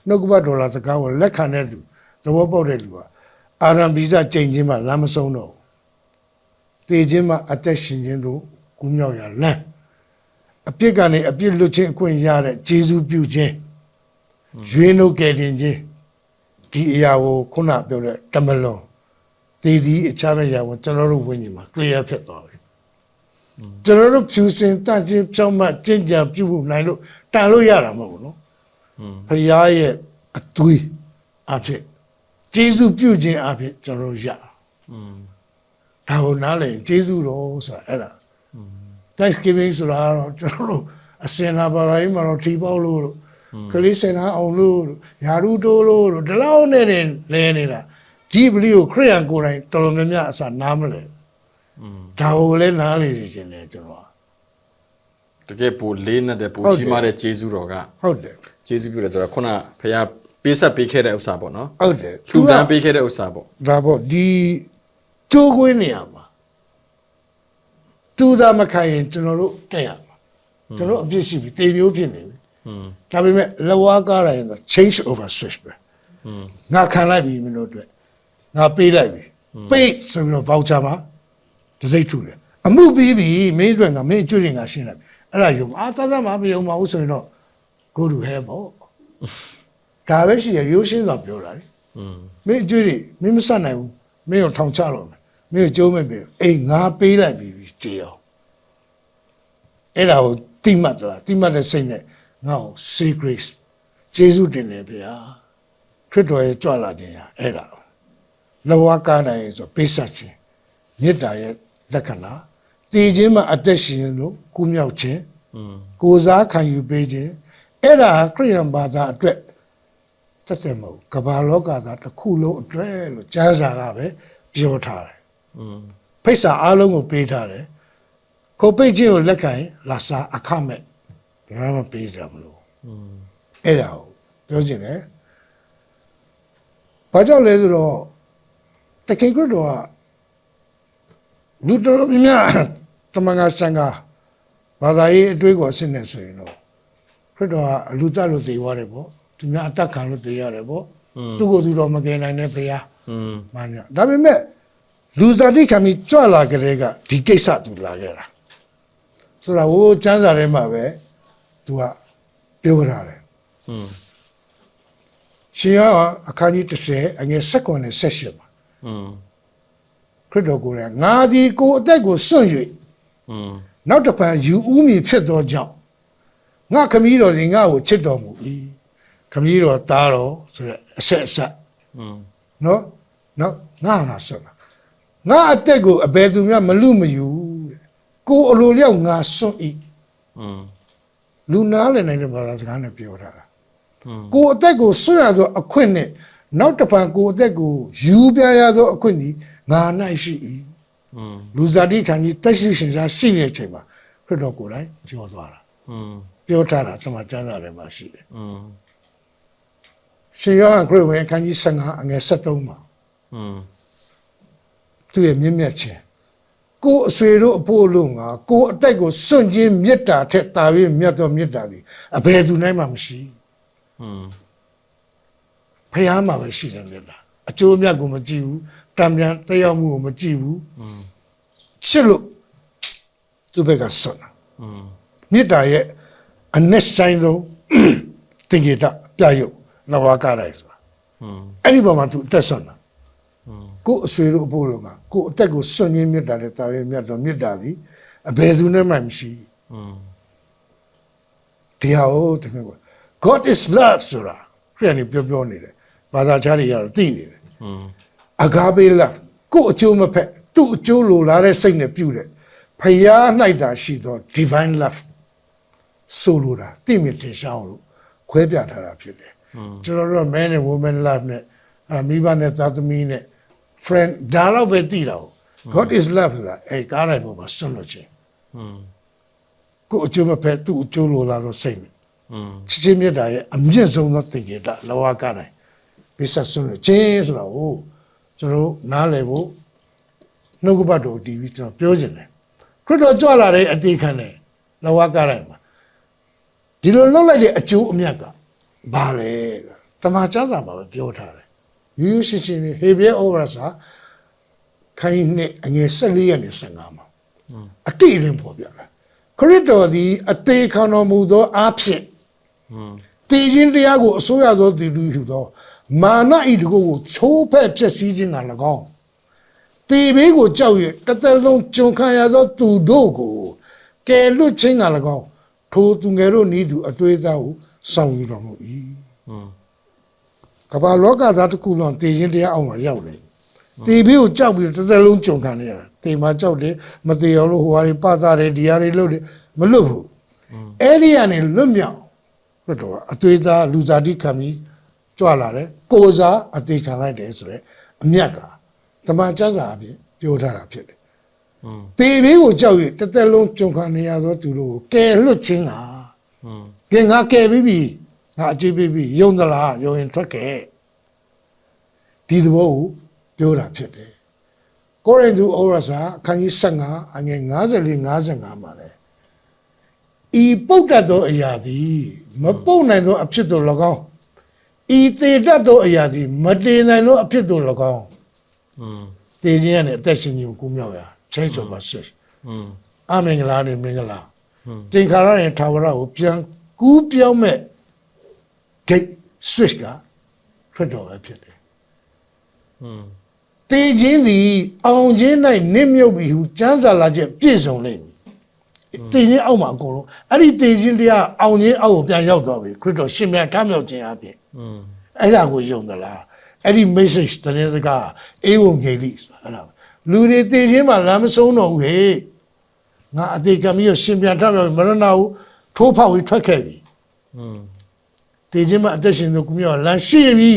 နှုတ်ကပတ်တော်လာစကားကိုလက်ခံတဲ့သူသဘောပေါက်တဲ့လူကအာရံဗီဇချိန်ချင်းမှလမ်းမဆုံးတော့တည်ခြင်းမှအသက်ရှင်ခြင်းတို့ကူးမြောက်ရလမ်းအပြစ်ကနေအပြစ်လွတ်ခြင်းအခွင့်ရတဲ့ဂျေဇုပြုခြင်းရွေးနှုတ်ကယ်တင်ခြင်းဒီအရာကိုခုနပြောတဲ့တမလွန်တည်သည်အခြားတဲ့အရာကိုကျွန်တော်တို့ဝိညာဉ်မှာ clear ဖြစ်သွားပြီကျွန်တော်တို့ဖြူစင်တတ်ခြင်းဖြောင့်မတ်ကျင့်ကြံပြုမှုနိုင်လို့တန်လို့ရတာမဟုတ်ဘူးနော်ဖခင်ရဲ့အသွေးအဖြစ်ဂျေဇုပြုခြင်းအဖြစ်ကျွန်တော်တို့ရဒါကိုနားလည်ဂျေဇုတော်ဆိုတာအဲ့ဒါ Thanksgiving ဆိုတာတော့ကျွန်တော်တို့အစင်နာဘာသာရေးမှာတော့ထီပေါက်လို့ကလေးစင်နာအောင်လို့ယာရုတိုးလို့ဒီလောက်နဲ့လဲနေတာဒီပလီကိုခရိယန်ကိုယ်တိုင်တော်တော်များများအစားနားမလဲဒါကိုလည်းနားလေစီခြင်းလေကျွန်တော်တကယ်ပိုလေးနဲ့ပိုကြီးမားတဲ့ဂျေဇုတော်ကဟုတ်တယ်ဂျေဇုပြုတယ်ဆိုတော့ခုနဖခင်ပေးဆက်ပေးခဲ့တဲ့ဥစ္စာပေါ့နော်ဟုတ်တယ်သူတန်းပေးခဲ့တဲ့ဥစ္စာပေါ့ဒါပေါ့ဒီကျိုးခွင်းနေရမှာသူသာမခံရင်ကျွန်တော်တို့တက်ရမှာကျွန်တော်အပြစ်ရှိပြီတေမျိုးဖြစ်နေပြီဒါပေမဲ့လဝါကားတိုင်းတော့ change over switch ပဲငါခံလိုက်ပြီမင်းတို့အတွက်ငါပေးလိုက်ပြီပေးဆိုပြီးတော့ voucher မှာတစိမ့်ထူတယ်အမှုပြီးပြီမင်းအတွက်ငါမင်းအကျွေးရင်ငါရှင်းလိုက်အဲ့ဒါယုံသားမယုံပါဘူးဆိုရင်တော့ go to hell ပေါ့ဒါပဲရှိရရိုးရှင်းစွာပြောတာလေမင်းအကျွေးတွေမင်းမဆက်နိုင်ဘူးမင်းကိုထောင်ချတော့မယ်မင်းကိုကြိုးမဲ့ပြီအေးငါပေးလိုက်ပြီတေးအောင်အဲ့ဒါကိုတိမှတ်တဲ့စိတ်နဲ့ငါ့ကို say grace ကျေးဇူးတင်တယ်ဗျာခရစ်တော်ရဲ့ကြွလာခြင်းဟာအဲ့ဒါလဝါကားတိုင်းဆိုပေးဆက်ခြင်းမေတ္တာရဲ့လက္ခဏာတည်ခြင်းမှာအသက်ရှင်လို့ကုမြောက်ခြင်းကိုယ်စားခံယူပေးခြင်းအဲ့ဒါခရစ်ယာန်ဘာသာအတွက်သက်သက်မဟုတ်ကမ္ဘာလောကသားတစ်ခုလုံးအတွက်လို့ကျမ်းစာကပဲပြောထားတယ်ဖိတ်စာအားလုံးကိုပေးထားတယ်ကိုပိတ်ခြင်းကိုလက်ခံရင်လာစာအခမဲ့ဘာမှပေးကြမလို့အဲ့ဒါကိုပြောချင်တယ်ဘာကြောင့်လဲဆိုတော့တခေတ်ကတော့လူတော်များတမန်ကစံကဘာသာရေးအတွေးကိုအစစ်နဲ့ဆိုရင်တော့ခရစ်တော်ကလူတတ်လို့သိသွားတယ်ပေါ့သူများအသက်ခံလို့သိရတယ်ပေါ့ သူ့ကိုယ်သူတော့မကယ်နိုင်တဲ့ဘုရားမှန်ကြဒါပေမဲ့လူစားတိခံပြီးကြွလာကြတဲ့ကဒီကိစ္စသူလာခဲ့တာဆိုတော့ဟိုကျမ်းစာထဲမှာပဲသူကပြောထားတယ်ရှင်ယောဟန်အခန်းကြီး30အငယ်7နဲ့18ပါခရစ်တော်ကိုယ်တိုင်ငါသည်ကိုယ်အသက်ကိုစွန့်၍နောက်တစ်ဖန်ယူဦးမည်ဖြစ်သောကြောင့်ငါခမည်းတော်သည်ငါ့ကိုချစ်တော်မူ၏ခမည်းတော်သားတော်ဆိုတဲ့အဆက်အဆက်နော်ငါဆွတ်ငါအသက်ကိုအဘယ်သူမှမလူမယူကိုအလိုလျောက်ငါစွန့်၏လူနာလည်းနိုင်တဲ့ဘာသာစကားနဲ့ပြောထားတာကိုအသက်ကိုစွန့်ရသောအခွင့်နဲ့နောက်တစ်ဖန်ကိုအသက်ကိုယူပြရသောအခွင့်သည်ငါ၌ရှိ၏လူစားတိခံကြီးတက်ရှိရှင်စားရှိနေတဲ့အချိန်မှာခရစ်တော်ကိုယ်တိုင်ပြောသွားတာပြောထားတာတမန်ကျမ်းစာထဲမှာရှိတယ်ရှင်ယောဟန်ခရစ်ဝင်အခန်းကြီး15အငယ်73မှာသူရဲ့မြင့်မြတ်ခြင်းကိုယ်အဆွေတို့အဖို့လို့ငါကိုယ်အသက်ကိုစွန့်ခြင်းမေတ္တာထက်သာ၍မြတ်သောမေတ္တာသည်အဘယ်သူနိုင်မှမရှိဖျားမှာပဲရှိတယ်မေတ္တာအကျိုးအမြတ်ကိုမကြည့်ဘူးတံပြန်တရားမှုကိုမကြည့်ဘူးချစ်လို့သူဘက်ကစွန့်တာမေတ္တာရဲ့အနက်ဆိုင်ဆုံးတင်ကြတာပြရုပ်နဝကရိုက်ဆိုတာအဲ့ဒီပေါ်မှာသူအသက်စွန့်တာကိုယ်အဆွေတို့အဖို့လို့ကကိုယ်အသက်ကိုစွန့်ရင်းမြတ်တာနဲ့တာရဲမြတ်တော်မြတ်တာသည်အဘယ်သူနဲ့မှမရှိတရားဟုတ်တကယ် God is love ဆိုတာခရစ်ယာန်ပြောနေတယ်ဘာသာခြားတွေကတော့သိနေတယ်agape love ကိုယ်အကျိုးမဖက်သူ့အကျိုးလိုလားတဲ့စိတ်နဲ့ပြုတယ်ဖယား၌သာရှိသော divine love ဆိုလိုတာသိမြင်ထင်ရှားအောင်လို့ခွဲပြထားတာဖြစ်တယ်ကျွန်တော်တို့ man and woman love နဲ့မိဘနဲ့သားသမီးနဲ့ friend ဒါတော့ပဲသိတာ God is love ဆိုတာအဲ့ကားတိုင်းပေါ်မှာဆွလို့ချင်းကိုယ်အကျိုးမဖက်သူ့အကျိုးလိုလားတော့စိတ်နဲ့ချစ်ချင်းမြတ်တာရဲ့အမြင့်ဆုံးသောသင်္ကေတလောကတိုင်းပိစဆွလို့ချင်းဆိုတာကိုကျွန်တော်နားလည်ဖို့နှုတ်ကပတ်တော်တီးပြီးကျွန်တော်ပြောခြင်းတယ်ခရစ်တော်ကြွလာတဲ့အသေးခံတယ်လောကတိုင်းမှာဒီလိုလုပ်လိုက်တဲ့အကျိုးအမြတ်ကဘာလဲတမန်ကျမ်းစာမှာပဲပြောထားတယ်ရိုးရိုးရှင်းရှင်းလေးဟေဘရဲဩဝါစာခိုင်းနဲ့အငယ်14ရက်နဲ့15မှာအတိအလင်းပေါ်ပြတာခရစ်တော်သည်အသေးခံတော်မူသောအားဖြင့်တည်ခြင်းတရားကိုအစိုးရသောသူလူဟုသောမာနဤတကုကိုချိုးဖက်ဖြစ်စည်းခြင်းက၎င်းတေဘေးကိုကြောက်၍တစ်သက်လုံးကျွန်ခံရသောသူတို့ကိုကယ်လွတ်ခြင်းက၎င်းထိုသူငယ်တို့ဤသူအတွေ့အကြုံကိုဆောင်ယူတော်မူ၏ကမ္ဘာလောကသားတစ်ခုလုံးတည်ခြင်းတရားအောင်မှာရောက်တယ်တေဘေးကိုကြောက်ပြီးတစ်သက်လုံးကျွန်ခံရတာတေမှာကြောက်တယ်မတေအောင်လို့ဟိုဟာတွေပသတယ်ဒီဟာတွေလုပ်တယ်မလွတ်ဘူးအဲ့ဒီကနေလွတ်မြောက်ဘုတော်အတွေ့အကြုံလူစားတိခံပြီးကြွလာတယ်ကိုစားအသေးခံလိုက်တယ်ဆိုတော့အမြတ်ကတမန်ကျမ်းစာအပြင်ပြောထားတာဖြစ်တယ်တေဘေးကိုကြောက်၍တစ်သက်လုံးကြုံခံနေရသောသူတို့ကိုကယ်လွတ်ခြင်းကကဲငါကယ်ပြီးပြီငါအကြွေးပြီးပြီယုံသလားယုံရင်ထွက်ခဲ့ဒီသဘောကိုပြောတာဖြစ်တယ်ကိုရိန္သုဩဝါစာအခန်းကြီး15အငယ်54 55မှာလဲဤပုတ်တတ်သောအရာသည်မပုတ်နိုင်သောအဖြစ်သို့၎င်းဤတေတတ်သောအရာသည်မတည်နိုင်သောအဖြစ်သို့၎င်းတည်ခြင်းနဲ့အသက်ရှင်ခြင်းကိုကူးမြောက်ရchange of message အာမင်္ဂလာနဲ့မင်္ဂလာသင်္ခါရရဲ့ထာဝရကိုပြန်ကူးပြောင်းမဲ့ gate switch ကခရစ်တော်ပဲဖြစ်တယ်တည်ခြင်းသည်အောင်ခြင်း၌နစ်မြုပ်ပြီးဟုကျမ်းစာလာချက်ပြည့်စုံလိမ့်မည်တည်ခြင်းအောက်မှာအကုန်လုံးအဲ့ဒီတည်ခြင်းတရားအောင်ခြင်းအောက်ကိုပြန်ရောက်သွားပြီခရစ်တော်ရှင်ပြန်ထမြောက်ခြင်းအပြင်အဲ့ဒါကိုယုံသလားအဲ့ဒီ message တဲ့စကားအေဝံဂေလိဆိုတာအဲ့ဒါလူတွေတည်ခြင်းမှာလမ်းမဆုံးတော့ဘူးဟေ့ငါအသေးကမျိုးရှင်ပြန်ထမြောက်မရဏကိုထိုးဖောက်ပြီးထွက်ခဲ့ပြီတည်ခြင်းမှာအသက်ရှင်သူကမျိုးလမ်းရှိပြီ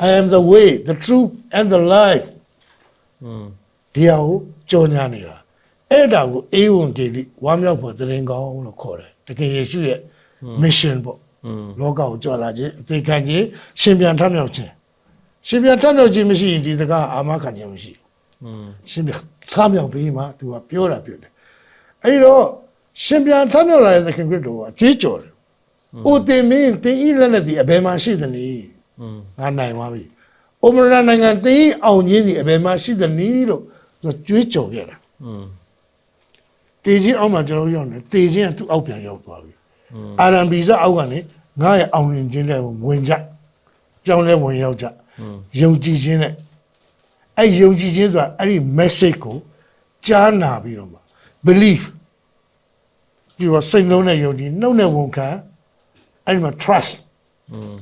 I am the way the truth and the life ဒီဟာကိုကြော်ညာနေတာအဲ့ဒါကိုအေဝံဂေလိဝမ်းမြောက်ဖို့တရင်ကောင်းလို့ခေါ်တယ်တကယ်ယေရှုရဲ့ mission ပေါ့လောကကိုကြွလာခြင်းအသေးခံခြင်းရှင်ပြန်ထမြောက်ခြင်းရှင်ပြန်ထမြောက်ခြင်းမရှိရင်ဒီစကားအာမခံခြင်းမရှိရှင်ပြန်ထမြောက်ပြီးမှသူကပြောတာပြောတယ်အဲ့တော့ရှင်ပြန်ထမြောက်လာတဲ့သခင်ခရစ်တော်ကကြွေးကြော်တယ်။အိုတင်မင်းတင်ဤလက်နဲ့ဒီအဘယ်မှာရှိသနည်း ငါနိုင်သွားပြီအိုမရနိုင်ငံတင်းအောင်ချင်းဒီအဘယ်မှာရှိသနည်းလို့သူကြွေးကြော်ခဲ့တာတေချင်းအောက်မှာကျွန်တော်ရောက်နေတေချင်းကသူ့အောက်ပြန်ရောက်သွားပြီအာရန်ဘီဇအောက်ကနေငါရဲ့အောင်ရင်ချင်းတဲ့ဝင်ကြပြောင်းလဲဝင်ရောက်ကြယုံကြည်ခြင်းနဲ့အဲ့ယုံကြည်ခြင်းဆိုတာအဲ့ဒီ message ကိုကြားနာပြီးတော့မှ belief ဒီว่าစိတ်လုံးနဲ့ယုံကြည်နှုတ်နဲ့ဝန်ခံအဲ့ဒီမှာ trust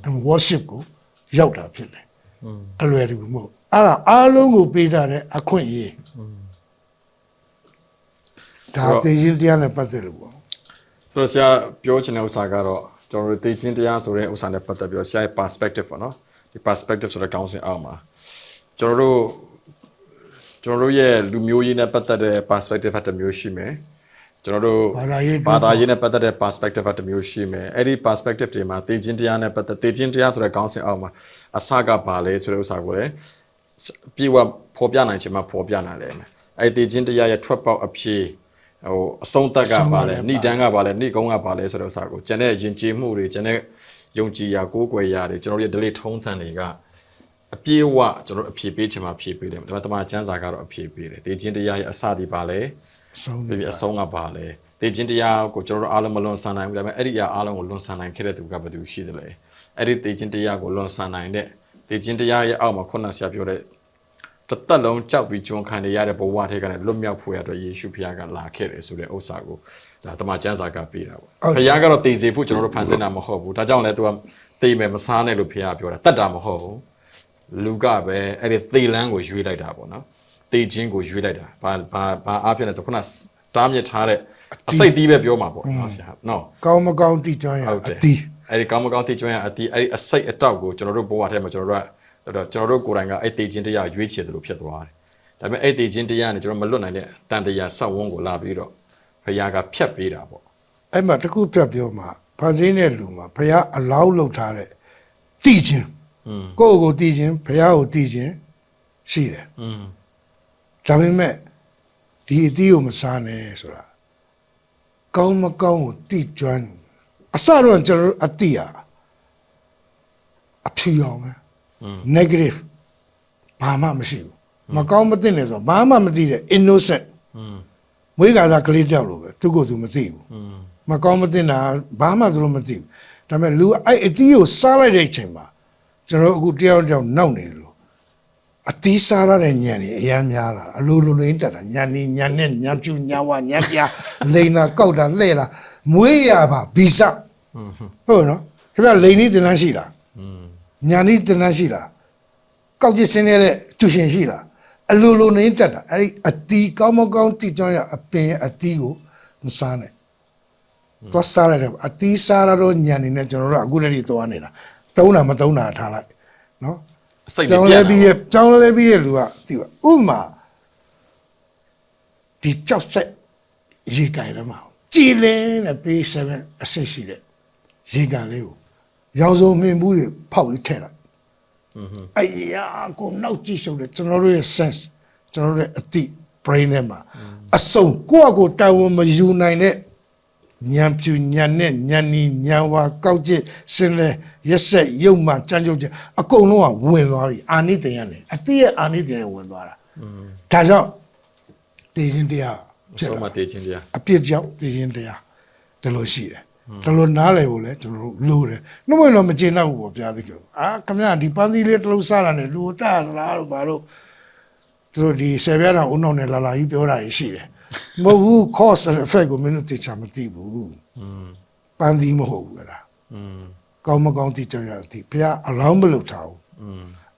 and worship ကိုရောက်တာဖြစ်တယ်အလွယ်တကူမဟုတ်အဲ့ဒါအားလုံးကိုပေးတာတဲ့အခွင့်အရေးဒါတေခြင်းတရားနဲ့ပတ်သက်လို့ပေါ့ဆိုတော့ဆရာပြောချင်တဲ့ဥစ္စာကတော့ကျွန်တော်တို့တေခြင်းတရားဆိုတဲ့ဥစ္စာနဲ့ပတ်သက်ပြီးတော့ဆရာရဲ့ perspective ပေါ့နော်ဒီ perspective ဆိုတဲ့ခေါင်းစဉ်အောက်မှာကျွန်တော်တို့ရဲ့လူမျိုးရေးနဲ့ပတ်သက်တဲ့ perspective တစ်မျိုးရှိမယ်ကျွန်တော်တို့ဘာသာရေးနဲ့ပတ်သက်တဲ့ perspective တစ်မျိုးရှိမယ်အဲ့ဒီ perspective တွေမှာတေခြင်းတရားနဲ့ပတ်သက်တေခြင်းတရားဆိုတဲ့ခေါင်းစဉ်အောက်မှာအစကဘာလဲဆိုတဲ့ဥစ္စာကိုလည်းပြေဝဖော်ပြနိုင်ချင်မှဖော်ပြနိုင်လိမ့်မယ်အဲ့တေခြင်းတရားရဲ့ထွက်ပေါက်အဖြစ်အဆုံးသက်ကပါလဲဏိဒန်းကပါလဲဏိကုံးကပါလဲဆိုတဲ့ဥစ္စာကိုကျန်တဲ့ယဉ်ကျေးမှုတွေကျန်တဲ့ယုံကြည်ရာကိုးကွယ်ရာတွေကျွန်တော်တို့ရဲ့ daily ထုံးစံတွေကအပြေဝကျွန်တော်တို့အဖြေပေးချင်မှဖြေပေးတယ်ဒါပေမဲ့တမန်ကျမ်းစာကတော့အဖြေပေးတယ်တေခြင်းတရားရဲ့အစဒီပါလဲအဆုံးကပါလဲတေခြင်းတရားကိုကျွန်တော်တို့အားလုံးမလွန်ဆန်နိုင်ဘူးဒါပေမဲ့အဲ့ဒီအရာအားလုံးကိုလွန်ဆန်နိုင်ခဲ့တဲ့သူကဘယ်သူရှိသလဲအဲ့ဒီတေခြင်းတရားကိုလွန်ဆန်နိုင်တဲ့တေခြင်းတရားရဲ့အောက်မှာခုနဆရာပြောတဲ့တသက်လုံးကြောက်ပြီးကြုံခံရတဲ့ဘဝထဲကနေလွတ်မြောက်ဖို့ရတဲ့ယေရှုဖခင်ကလာခဲ့တယ်ဆိုတဲ့ဥစ္စာကိုဒါတမန်ကျမ်းစာကပေးတာပေါ့ဖခင်ကတော့တေစေဖို့ကျွန်တော်တို့ဖန်ဆင်းတာမဟုတ်ဘူးဒါကြောင့်လည်းသူကတေမယ်မစားနဲ့လို့ဖခင်ကပြောတာတတ်တာမဟုတ်ဘူးလူကပဲအဲ့ဒီသေလန်းကိုရွေးလိုက်တာပေါ့နော်သေခြင်းကိုရွေးလိုက်တာဘာအားဖြင့်လဲဆိုခုနတားမြစ်ထားတဲ့အစိတ်သီးပဲပြောမှာပေါ့နော်ဆရာနော်ကောင်းမကောင်းသိကြရအတီးအဲ့ဒီကောင်းမကောင်းသိကြရအတီးအဲ့ဒီအစိတ်အတောက်ကိုကျွန်တော်တို့ဘဝထဲမှာကျွန်တော်တို့ကိုယ်တိုင်ကအဲ့သေခြင်းတရားရွေးချယ်တယ်လို့ဖြစ်သွားတယ်ဒါပေမဲ့အဲ့သေခြင်းတရားနဲ့ကျွန်တော်မလွတ်နိုင်တဲ့တန်တရားဆောက်ဝန်းကိုလာပြီးတော့ဖခင်ကဖြတ်ပေးတာပေါ့အဲ့မှာတခုဖြတ်ပြောမှာဖန်ဆင်းတဲ့လူမှာဖခင်အလောက်လောက်ထားတဲ့သိခြင်းကိုယ့်ကိုသိခြင်းဘုရားကိုသိခြင်းရှိတယ်ဒါပေမဲ့ဒီအသီးကိုမစားနဲ့ဆိုတာကောင်းမကောင်းကိုသိကျွမ်းအစတော့ကျွန်တော်အသီးအဖြူရောင်ပဲ negative ဘာမှမရှိဘူးမကောင်းမသိနေဆိုဘာမှမသိတဲ့ innocent မွေးကားသားကလေးတယောက်လိုပဲသူကိုယ်သူမသိဘူးမကောင်းမသိတာဘာမှသူတို့မသိဘူးဒါပေမဲ့လူအဲ့အသီးကိုစားလိုက်တဲ့အချိန်မှာကျွန်တော်အခုတရားကြောင့်နောက်နေလို့အသီးစားရတဲ့ညံနေအရမ်းများလာအလိုလိုရင်းတက်တာညံနေညံနဲ့ညံပြူညံဝညံပြလိန်နာကောက်တာလှဲ့တာမွေးရပါဗီဇဟုတ်နော်ခင်ဗျလိန်နေတင်လန်းရှိလားညံနေတင်လန်းရှိလားကောက်ကျစင်းနေတဲ့ကျူရှင်ရှိလားအလိုလိုရင်းတက်တာအဲ့ဒီအသီးကောင်းမကောင်းတိကြောင်းရအပင်အသီးကိုမစားနဲ့သွားစားရတယ်အသီးစားရတော့ညံနေနဲ့ကျွန်တော်တို့အခုလည်းသွားနေတာသုံးတာမသုံးတာထားလိုက်နော်စိတ်နဲ့ပြန်ကြောင်းလဲပြီးရဲ့လူကသိပါဥမာဒီကြောက်ဆက်ရေကန်ရမှာကြည်လင်းနဲ့ပေး7အဆင့်ရှိတဲ့ရေကန်လေးကိုရောင်စုံမြင်မှုတွေဖောက်ပြီးထည့်လိုက်အဲ့ရကိုနောက်ကြည့်ရှုပ်တယ်ကျွန်တော်တို့ရဲ့ sense ကျွန်တော်တို့ရဲ့အတိ brain ထဲမှာအစုံကိုယ့်အကိုတာဝန်မယူနိုင်တဲ့ညံပြူညံနဲ့ညံနီညံဝါကောက်ကျစ်စင်းလဲရက်ဆက်ရုပ်မှကြမ်းကြုတ်ချက်အကုန်လုံးကဝင်သွားပြီအာနိသင်ရတယ်အတိရဲ့အာနိသင်နဲ့ဝင်သွားတာဒါကြောင့်တေခြင်းတရားဖြစ်လာတေခြင်းတရားအပြစ်ကြောင့်တေခြင်းတရားဒါလို့ရှိတယ်ဒါလို့နားလည်ဖို့လဲကျွန်တော်တို့လိုတယ်နှုတ်မလို့မကျေနပ်ဘူးပေါ့ဗျာသခင်ခမရဒီပန်းသီးလေးတစ်လုံးစားတာနဲ့လူတတ်လားလို့ဘာလို့သူတို့ဒီဆယ်ပြားတော်ဦးနှောင်းနဲ့လာလာကြီးပြောတာရှိတယ်မဟုတ်ဘူး cause and effect ကိုမင်းတို့သိချာမသိဘူးပန်းသီးမဟုတ်ဘူးလားကောင်းမကောင်းသိကြရသည်ဘုရားအလောင်းမလုပ်ထားဘူး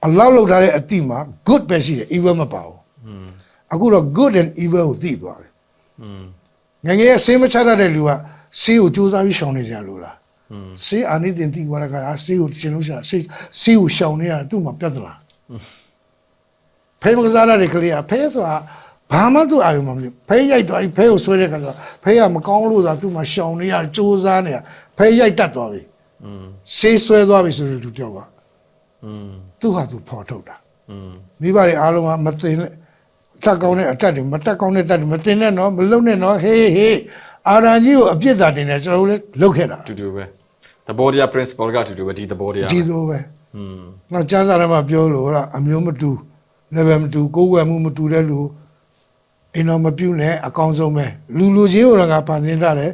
အလောင်းလုပ်ထားတဲ့အတိမှာ good ပဲရှိတယ် evil မပါဘူးအခုတော့ good and evil ကိုသိသွားတယ်ငယ်ငယ်ဆေးမချတတ်တဲ့လူကဆေးကိုစူးစမ်းပြီးရှောင်နေကြလို့လားဆေးအာနိသင်သိသွားတဲ့ခါဆေးကိုရှင်းလို့ရှာဆေးကိုရှောင်နေရသူ့မှာပြဿနာဖဲမကစားရတဲ့ကလေးကဖဲဆိုတာဘာမှသူ့အာရုံမဖြစ်ဖဲရိုက်တော့အဲ့ဖဲကိုဆွဲတဲ့ခါကျဖဲကမကောင်းလို့သာသူ့မှာရှောင်နေရစူးစမ်းနေရဖဲရိုက်တတ်သွားပြီဆေးဆွဲသွားပြီဆိုတဲ့လူတယောက်ကသူ့ဟာသူဖော်ထုတ်တာမိဘတွေအားလုံးကမသိနဲ့တက်ကောင်းတဲ့အတက်တွေမတက်ကောင်းတဲ့တက်တွေမသိနဲ့နော်မလုံနဲ့နော်ဟေးအာရန်ကြီးကိုအပြစ်သာတင်တယ်ကျွန်တော်တို့လည်းလုပ်ခဲ့တာတူတူပဲသဘောတရား principle ကတူတူပဲဒီသဘောတရားဒီလိုပဲ နောက်ကျမ်းစာထဲမှာပြောလို့ဟုတ်လားအမျိုးမတူ level မတူကိုယ်ဝယ်မှုမတူတဲ့လူအိမ်တော်မပြုတ်နဲ့အကောင်းဆုံးပဲလူချင်းဟိုကဖန်ဆင်းထားတယ်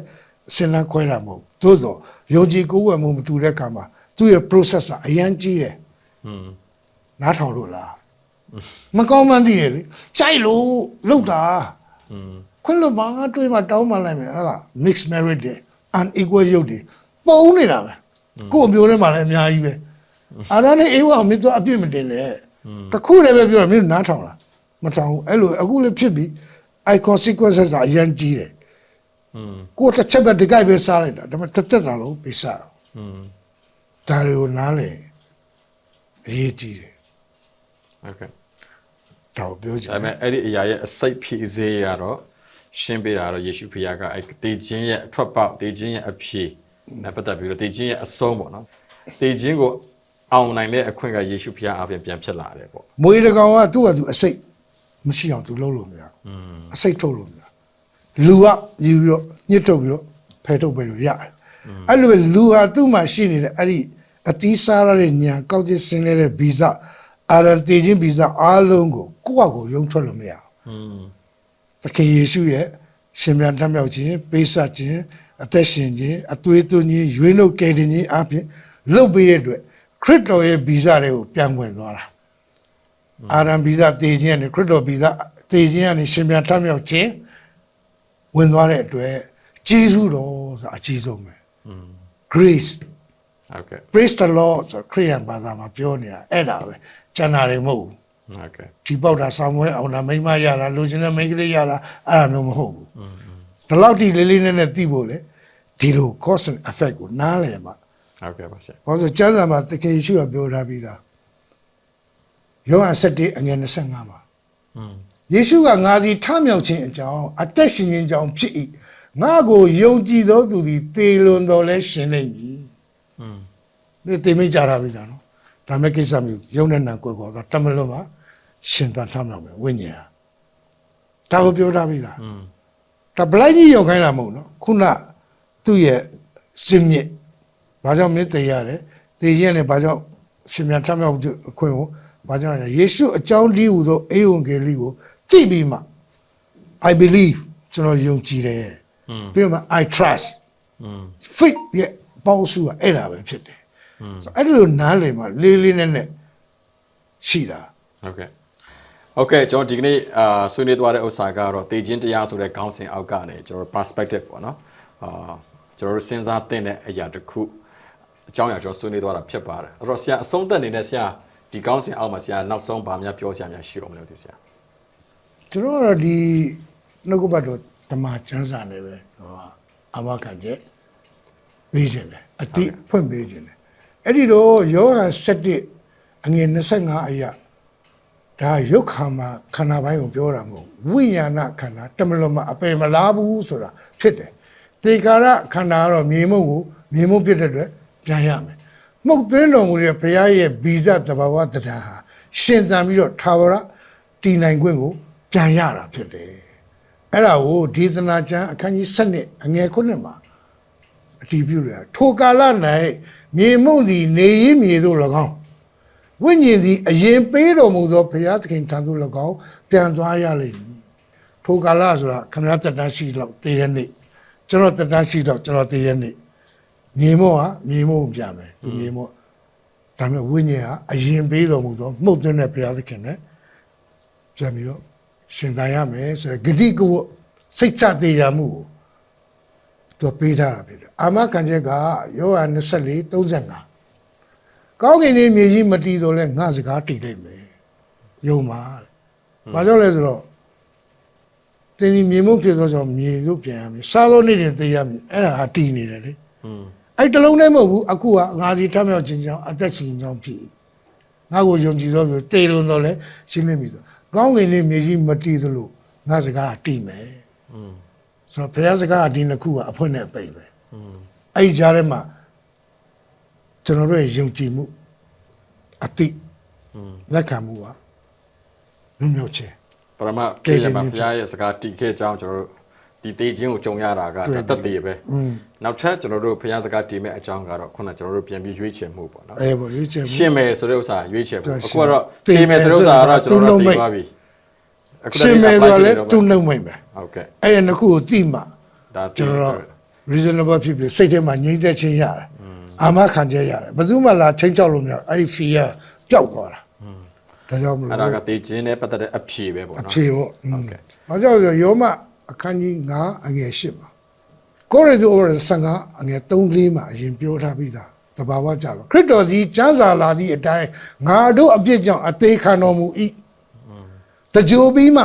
အစင်လန်းခွဲတာမဟုတ်သို့တော့ယုံကြည်ကိုယ်ဝယ်မှုမတူတဲ့အခါမှာသူ့ရဲ့ process အရန်ကြီးတယ်နားထောင်လို့လားမကောင်းမှန်းသိရလေကြိုက်လို့လောက်တာခွင့်လို့ပါငါတွေးမှတောင်းမှလိုက်မယ်ဟာလား mixed marriage တွေ unequal ရုပ်တွေပုံနေတာပဲကို့အမျိုးထဲမှာလည်းအများကြီးပဲအဲ့ဒါနဲ့အေးဝအောင်မင်းတို့အပြစ်မတင်နဲ့တခုလည်းပဲပြောတာမင်းနားထောင်လားမထောင်ဘူးအဲ့လိုအခုလည်းဖြစ်ပြီး I consequences အရန်ကြီးတယ်ကိုတစ်ချက်ပဲဒီကိုက်ပဲစားလိုက်တာဒါပေမဲ့တက်တာလို့ပြစားဒါတွေကိုနားလေအရေးကြီးတယ် okay တော့ပြောချင် ဒါပေမဲ့အဲ့ဒီအရာရဲ့အစိတ်ဖြည့်စေးရတော့ရှင်းပေးတာတော့ယေရှုဖခင်ကအဲ့တေခြင်းရဲ့အထွက်ပေါက်တေခြင်းရဲ့အဖြေနဲ့ပတ်သက်ပြီးတော့တေခြင်းရဲ့အဆုံးပေါ့နော်တေခြင်းကိုအောင်နိုင်တဲ့အခွင့်ကယေရှုဖခင်အပြင်ပြန်ဖြစ်လာတယ်ပေါ့ မွေးတကောင်ကသူ့ဟာသူအစိတ်မရှိအောင်သူလုံးလို့မရဘူးအစိတ်ထုတ်လို့မရလူကယူပြီးတော့ညှစ်ထုတ်ပြီးတော့ဖယ်ထုတ်ပေးလို့ရတယ်အဲ့လိုပဲလူဟာသူ့မှာရှိနေတဲ့အဲ့ဒီအသီးစားရတဲ့ညာကောက်ကျစ်စင်းတဲ့ဗီဇအာရန်တေခြင်းဗီဇအားလုံးကိုကိုယ့်အကိုရုံထွက်လို့မရဘူးသခင်ယေရှုရဲ့ရှင်ပြန်တတ်မြောက်ခြင်းပေးဆက်ခြင်းအသက်ရှင်ခြင်းအသွေးသွင်းခြင်းရွေးနှုတ်ကယ်တင်ခြင်းအပြင်လှုပ်ပေးတဲ့အတွက်ခရစ်တော်ရဲ့ဗီဇတွေကိုပြန်ဝင်သွားတာအာရန်ဗီဇတေခြင်းနဲ့ခရစ်တော်ဗီဇတေခြင်းကနေရှင်ပြန်တတ်မြောက်ခြင်းဝင်သွားတဲ့အတွက်ဂျေဇုတော်ဆိုတာအကြီးဆုံးပဲ grace okay praise the lord ဆိုခရိယန်ဘာသာမှာပြောနေတာအဲ့ဒါပဲကျန်တာတွေမဟုတ်ဘူး okay ဒီပေါက်တာဆောင်းမွဲအောင်တာမိမရတာလူချင်းနဲ့မိန်းကလေးရတာအဲ့ဒါမျိုးမဟုတ်ဘူးဒီလောက်ထိလေးလေးနက်နက်သိဖို့လေဒီလို cause and effect ကိုနားလည်မှာ okay ပါဆရာ ဘာလို့ကျမ်းစာမှာတကယ်ယေရှုကပြောထားပြီးသားယောဟန်7အငယ်25မှာယေရှုကငါသည်ထမြောက်ခြင်းအကြောင်းအသက်ရှင်ခြင်းအကြောင်းဖြစ်၏ငါကိုယုံကြည်သောသူသည်သေလွန်တော်လဲရှင်နေပြီဒီတေမိတ်ကြတာပြီလားနော်ဒါမဲ့ကိစ္စမျိုးယုံနဲ့နံကိုယ်ပေါ်တော့တမလို့မှာရှင်သာထမြောက်မယ်ဝိညာဉ်ဟာဒါကိုပြောထားပြီလားဒါဘလိုက်ကြီးရောက်ခိုင်းတာမဟုတ်နော်ခုနသူ့ရဲ့စင်မြင့်ဘာကြောင့်မင်းတေရတယ်တေရင်နဲ့ဘာကြောင့်ရှင်မြန်ထမြောက်အခွင့်ကိုဘာကြောင့်လဲယေရှုအကြောင်းဒီဟူသောအေဝံဂေလိကိုကြည့်ပြီးမှ I believe ကျွန်တော်ယုံကြည်တယ်ပြီးတော့မှ I trust faith ရဲ့ပေါင်းစုကအဲ့ဒါပဲဖြစ်တယ်ဆိုအဲ့လိုနားလည်မှလေးလေးနဲ့ရှိတာ okay okay ကျွန်တော်ဒီကနေ့ဆွေးနွေးသွားတဲ့ဥစ္စာကတော့တေခြင်းတရားဆိုတဲ့ခေါင်းစဉ်အောက်ကနေကျွန်တော် perspective ပေါ့နော်ကျွန်တော်စဉ်းစားသင့်တဲ့အရာတစ်ခုအကြောင်းအရာကျွန်တော်ဆွေးနွေးသွားတာဖြစ်ပါတယ်အဲ့တော့ဆရာအဆုံးသတ်နေတဲ့ဆရာဒီခေါင်းစဉ်အောက်မှာဆရာနောက်ဆုံးဗာများပြောဆရာများရှိအောင်မလို့ဒီဆရာ ကျွန်တော်ကတော့ဒီနှုတ်ကပတ်တော်ဓမ္မကျမ်းစာနဲ့ပဲအမခံချက်ပေးခြင်းတယ်အတိဖွင့်ပေးခြင်းတယ်အဲ့ဒီတော့ယောဟန်7အငယ်25အရာဒါရုပ်ခန္ဓာခန္ဓာပိုင်းကိုပြောတာမဟုတ်ဝိညာဏခန္ဓာတမလွန်မှာအပယ်မလားဘူးဆိုတာဖြစ်တယ်တေကာရခန္ဓာကတော့မြေမှုကိုမြေမှုဖြစ်တဲ့အတွက်ပြန်ရမယ်မှုတ်သွင်းတော်မူတဲ့ဘုရားရဲ့ဗီဇတဘာဝတရားဟာရှင်သန်ပြီးတော့ထာဝရတည်နိုင်ခွင့်ကိုပြန်ရတာဖြစ်တယ်အဲ့ဒါကိုဒေသနာကျမ်းအခန်းကြီး7အငယ်9မှာအတည်ပြုရထိုကာလ၌မြေမှုန့်သည်နေရင်းမြေသို့၎င်းဝိညာဉ်သည်အရင်ပေးတော်မူသောဘုရားသခင်ထံသို့၎င်းပြန်သွားရလိမ့်မည်ထိုကာလဆိုတာခမည်းတော်တန်ရှိလောက်တည်တဲ့နေ့ကျွန်တော်တန်ရှိတော့ကျွန်တော်တည်တဲ့နေ့မြေမှုန့်ဟာမြေမှုန့်ပြန်မယ်သူမြေမှုန့်ဒါပေမဲ့ဝိညာဉ်ဟာအရင်ပေးတော်မူသောမှုတ်သွင်းတဲ့ဘုရားသခင်နဲ့ပြန်ပြီးတော့ရှင်သာရမယ်ဆိုရယ်ဂတိကဝတ်စိတ်ချသေးရမှုကိုသူပေးထားတာဖြစ်တယ်အာမခံချက်ကယောဟန်24:35ကောင်းကင်နဲ့မြေကြီးမတည်တော့လဲငါစကားတည်လိုက်မယ်ယုံပါတဲ့ဘာကြောင့်လဲဆိုတော့တင်းဒီမြေမှုဖြစ်သောကြောင့်မြေတို့ပြန်ရမယ်စားသောနေ့တွင်သိရမယ်အဲ့ဒါဟာတည်နေတယ်လေအဲ့တလုံးနဲ့မဟုတ်ဘူးအခုကငါစီထမြောက်ခြင်းကြောင့်အသက်ရှင်ခြင်းကြောင့်ဖြစ်ငါကိုယုံကြည်သောဆိုတေလွန်တော့လဲရှင်းနေပြီဆိုကောင်းကင်နဲ့မြေကြီးမတည်သလိုငါစကားတည်မယ်ဆိုတော့ဘုရားစကားဒီနှစ်ခုကအဖွင့်နဲ့ပိတ်ပဲအဲ့ဒီကြားထဲမှာကျွန်တော်တို့ရဲ့ယုံကြည်မှုအတိလက်ခံမှုကလူမျိုးချင်းပရမတ်ကေရမဘုရားရဲ့စကားတည်ခဲ့ကြောင်းကျွန်တော်တို့ ဒီတေးချင်းကိုကြုံရတာကတက်တည်ပဲနောက်ထပ်ကျွန်တော်တို့ဖျားစကားတီးမဲ့အကြောင်းကတော့ခုနကျွန်တော်တို့ပြန်ပြီးရွေးချယ်မှုပေါ့နော် ပေါ့ရွေးချယ်မှု ရှင်းမယ်ဆိုတဲ့ဥစ္စာရွေးချယ်မှုအခုကတော့တေးမယ်ဆိုတဲ့ဥစ္စာကတော့ကျွန်တော်တို့သိသွားပြီ ရှင်းမယ်ဆိုတော့လေသူ့နှုတ်မိတ်ပဲ ဟုတ်ကဲ့ အဲ့ရနှစ်ခုကိုတိမှ ဒါ ကျွန်တော် reasonable ဖြစ်ဖြစ်စိတ်ထဲမှာငြိမ့်သက်ခြင်းရတယ်အာမခံချက်ရတယ်ဘယ်သူမှလာချင်းချောက်လို့မရအဲ့ဒီ fear ပျောက်သွားတာဒါကြောင့်မလို့ အဲ့ဒါကတေးချင်းနဲ့ပတ်သက်တဲ့အဖြေပဲပေါ့နော် အဖြေပေါ့ ဟုတ်ကဲ့ ဘာကြောင့်လဲယောမအခန်းကြီး9အငယ်10မှာကိုရိန္သုဩဝါဒ15အငယ်3-4မှာအရင်ပြောထားပြီးသားတဘာဝကြပါခရစ်တော်သည်ကျမ်းစာလာသည့်အတိုင်းငါတို့အပြစ်ကြောင့်အသေးခံတော်မူ၏တကြိုပြီးမှ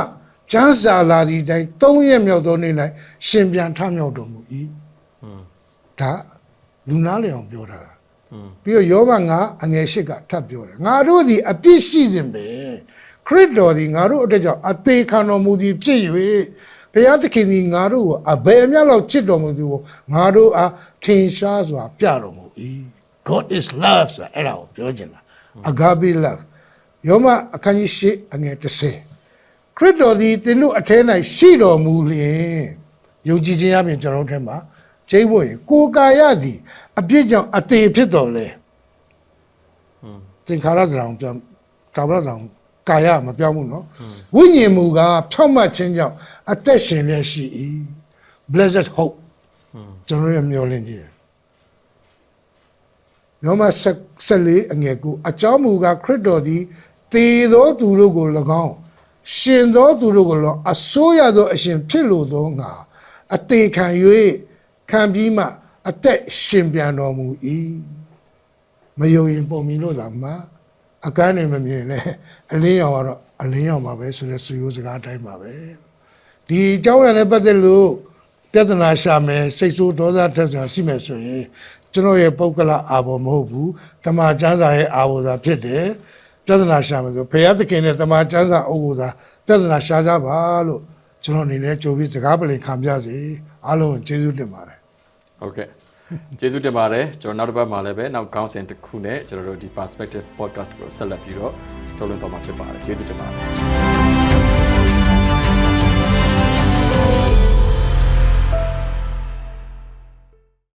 ကျမ်းစာလာသည့်အတိုင်း3ရက်မြောက်သောနေ့၌ရှင်ပြန်ထမြောက်တော်မူ၏ဒါလူနာလေအောင်ပြောထားတာပြီးတော့ယောမ9အငယ်10ကထပ်ပြောတယ်ငါတို့သည်အပြစ်ရှိခြင်းပဲခရစ်တော်သည်ငါတို့အတွက်ကြောင့်အသေးခံတော်မူသည်ဖြစ်၍ဘုရားသခင်သည်ငါတို့ကိုအဘယ်အမြတ်လောက်ချစ်တော်မူသူကိုငါတို့အားထင်ရှားစွာပြတော်မူ၏ God is love ဆိုအဲ့ဒါကိုပြောချင်တာ agape love ယောမအခန်းကြီး8အငယ်10ခရစ်တော်သည်သင်တို့အထဲ၌ရှိတော်မူလျင်ယုံကြည်ခြင်းအပြင်ကျွန်တော်တို့ထဲမှာကျိန်းဖို့ကိုယ်ကာယသည်အပြစ်ကြောင့်အသေးဖြစ်တော်လဲသင်္ခါရသံပြောတာဝရသံကာယမပြောင်းဘူးနော်ဝိညာဉ်မူကဖြောင့်မတ်ခြင်းကြောင့်အသက်ရှင်လျက်ရှိ၏ blessed hope ကျွန်တော်ရဲ့မျှော်လင့်ခြင်းယောမ14အငယ်9အကြောင်းမူကားခရစ်တော်သည်သေသောသူတို့ကို၎င်းရှင်သောသူတို့ကို၎င်းအစိုးရသောအရှင်ဖြစ်လိုသောငါအသေးခံ၍ခံပြီးမှအသက်ရှင်ပြန်တော်မူ၏မယုံရင်ပုံမြင်လို့လားမအကန်းနေမမြင်နဲ့အလင်းရောင်ကတော့အလင်းရောင်ပါပဲဆိုတဲ့ဆွေမျိုးစကားတိုင်းပါပဲဒီအကြောင်းအရာနဲ့ပတ်သက်လို့ပြဿနာရှာမယ်စိတ်ဆိုးဒေါသထက်စွာရှိမယ်ဆိုရင်ကျွန်တော်ရဲ့ပုဂ္ဂလအာဘော်မဟုတ်ဘူးတမန်ကျမ်းစာရဲ့အာဘော်သာဖြစ်တယ်ပြဿနာရှာမယ်ဆိုဘုရားသခင်နဲ့တမန်ကျမ်းစာအုပ်ကိုသာပြဿနာရှာကြပါလို့ကျွန်တော်အနေနဲ့ကြိုပြီးစကားပလင်ခံပြစီအားလုံးကျေးဇူးတင်ပါတယ်ဟုတ်ကဲ့ကျေးဇူးတင်ပါတယ်ကျွန်တော်နောက်တစ်ပတ်မှာလည်းပဲနောက်ခေါင်းစဉ်တစ်ခုနဲ့ကျွန်တော်တို့ဒီ perspective podcast ကိုဆက်လက်ပြီးတော့ထုတ်လွှင့်တော့မှာဖြစ်ပါတယ်ကျေးဇူးတင်ပါတယ်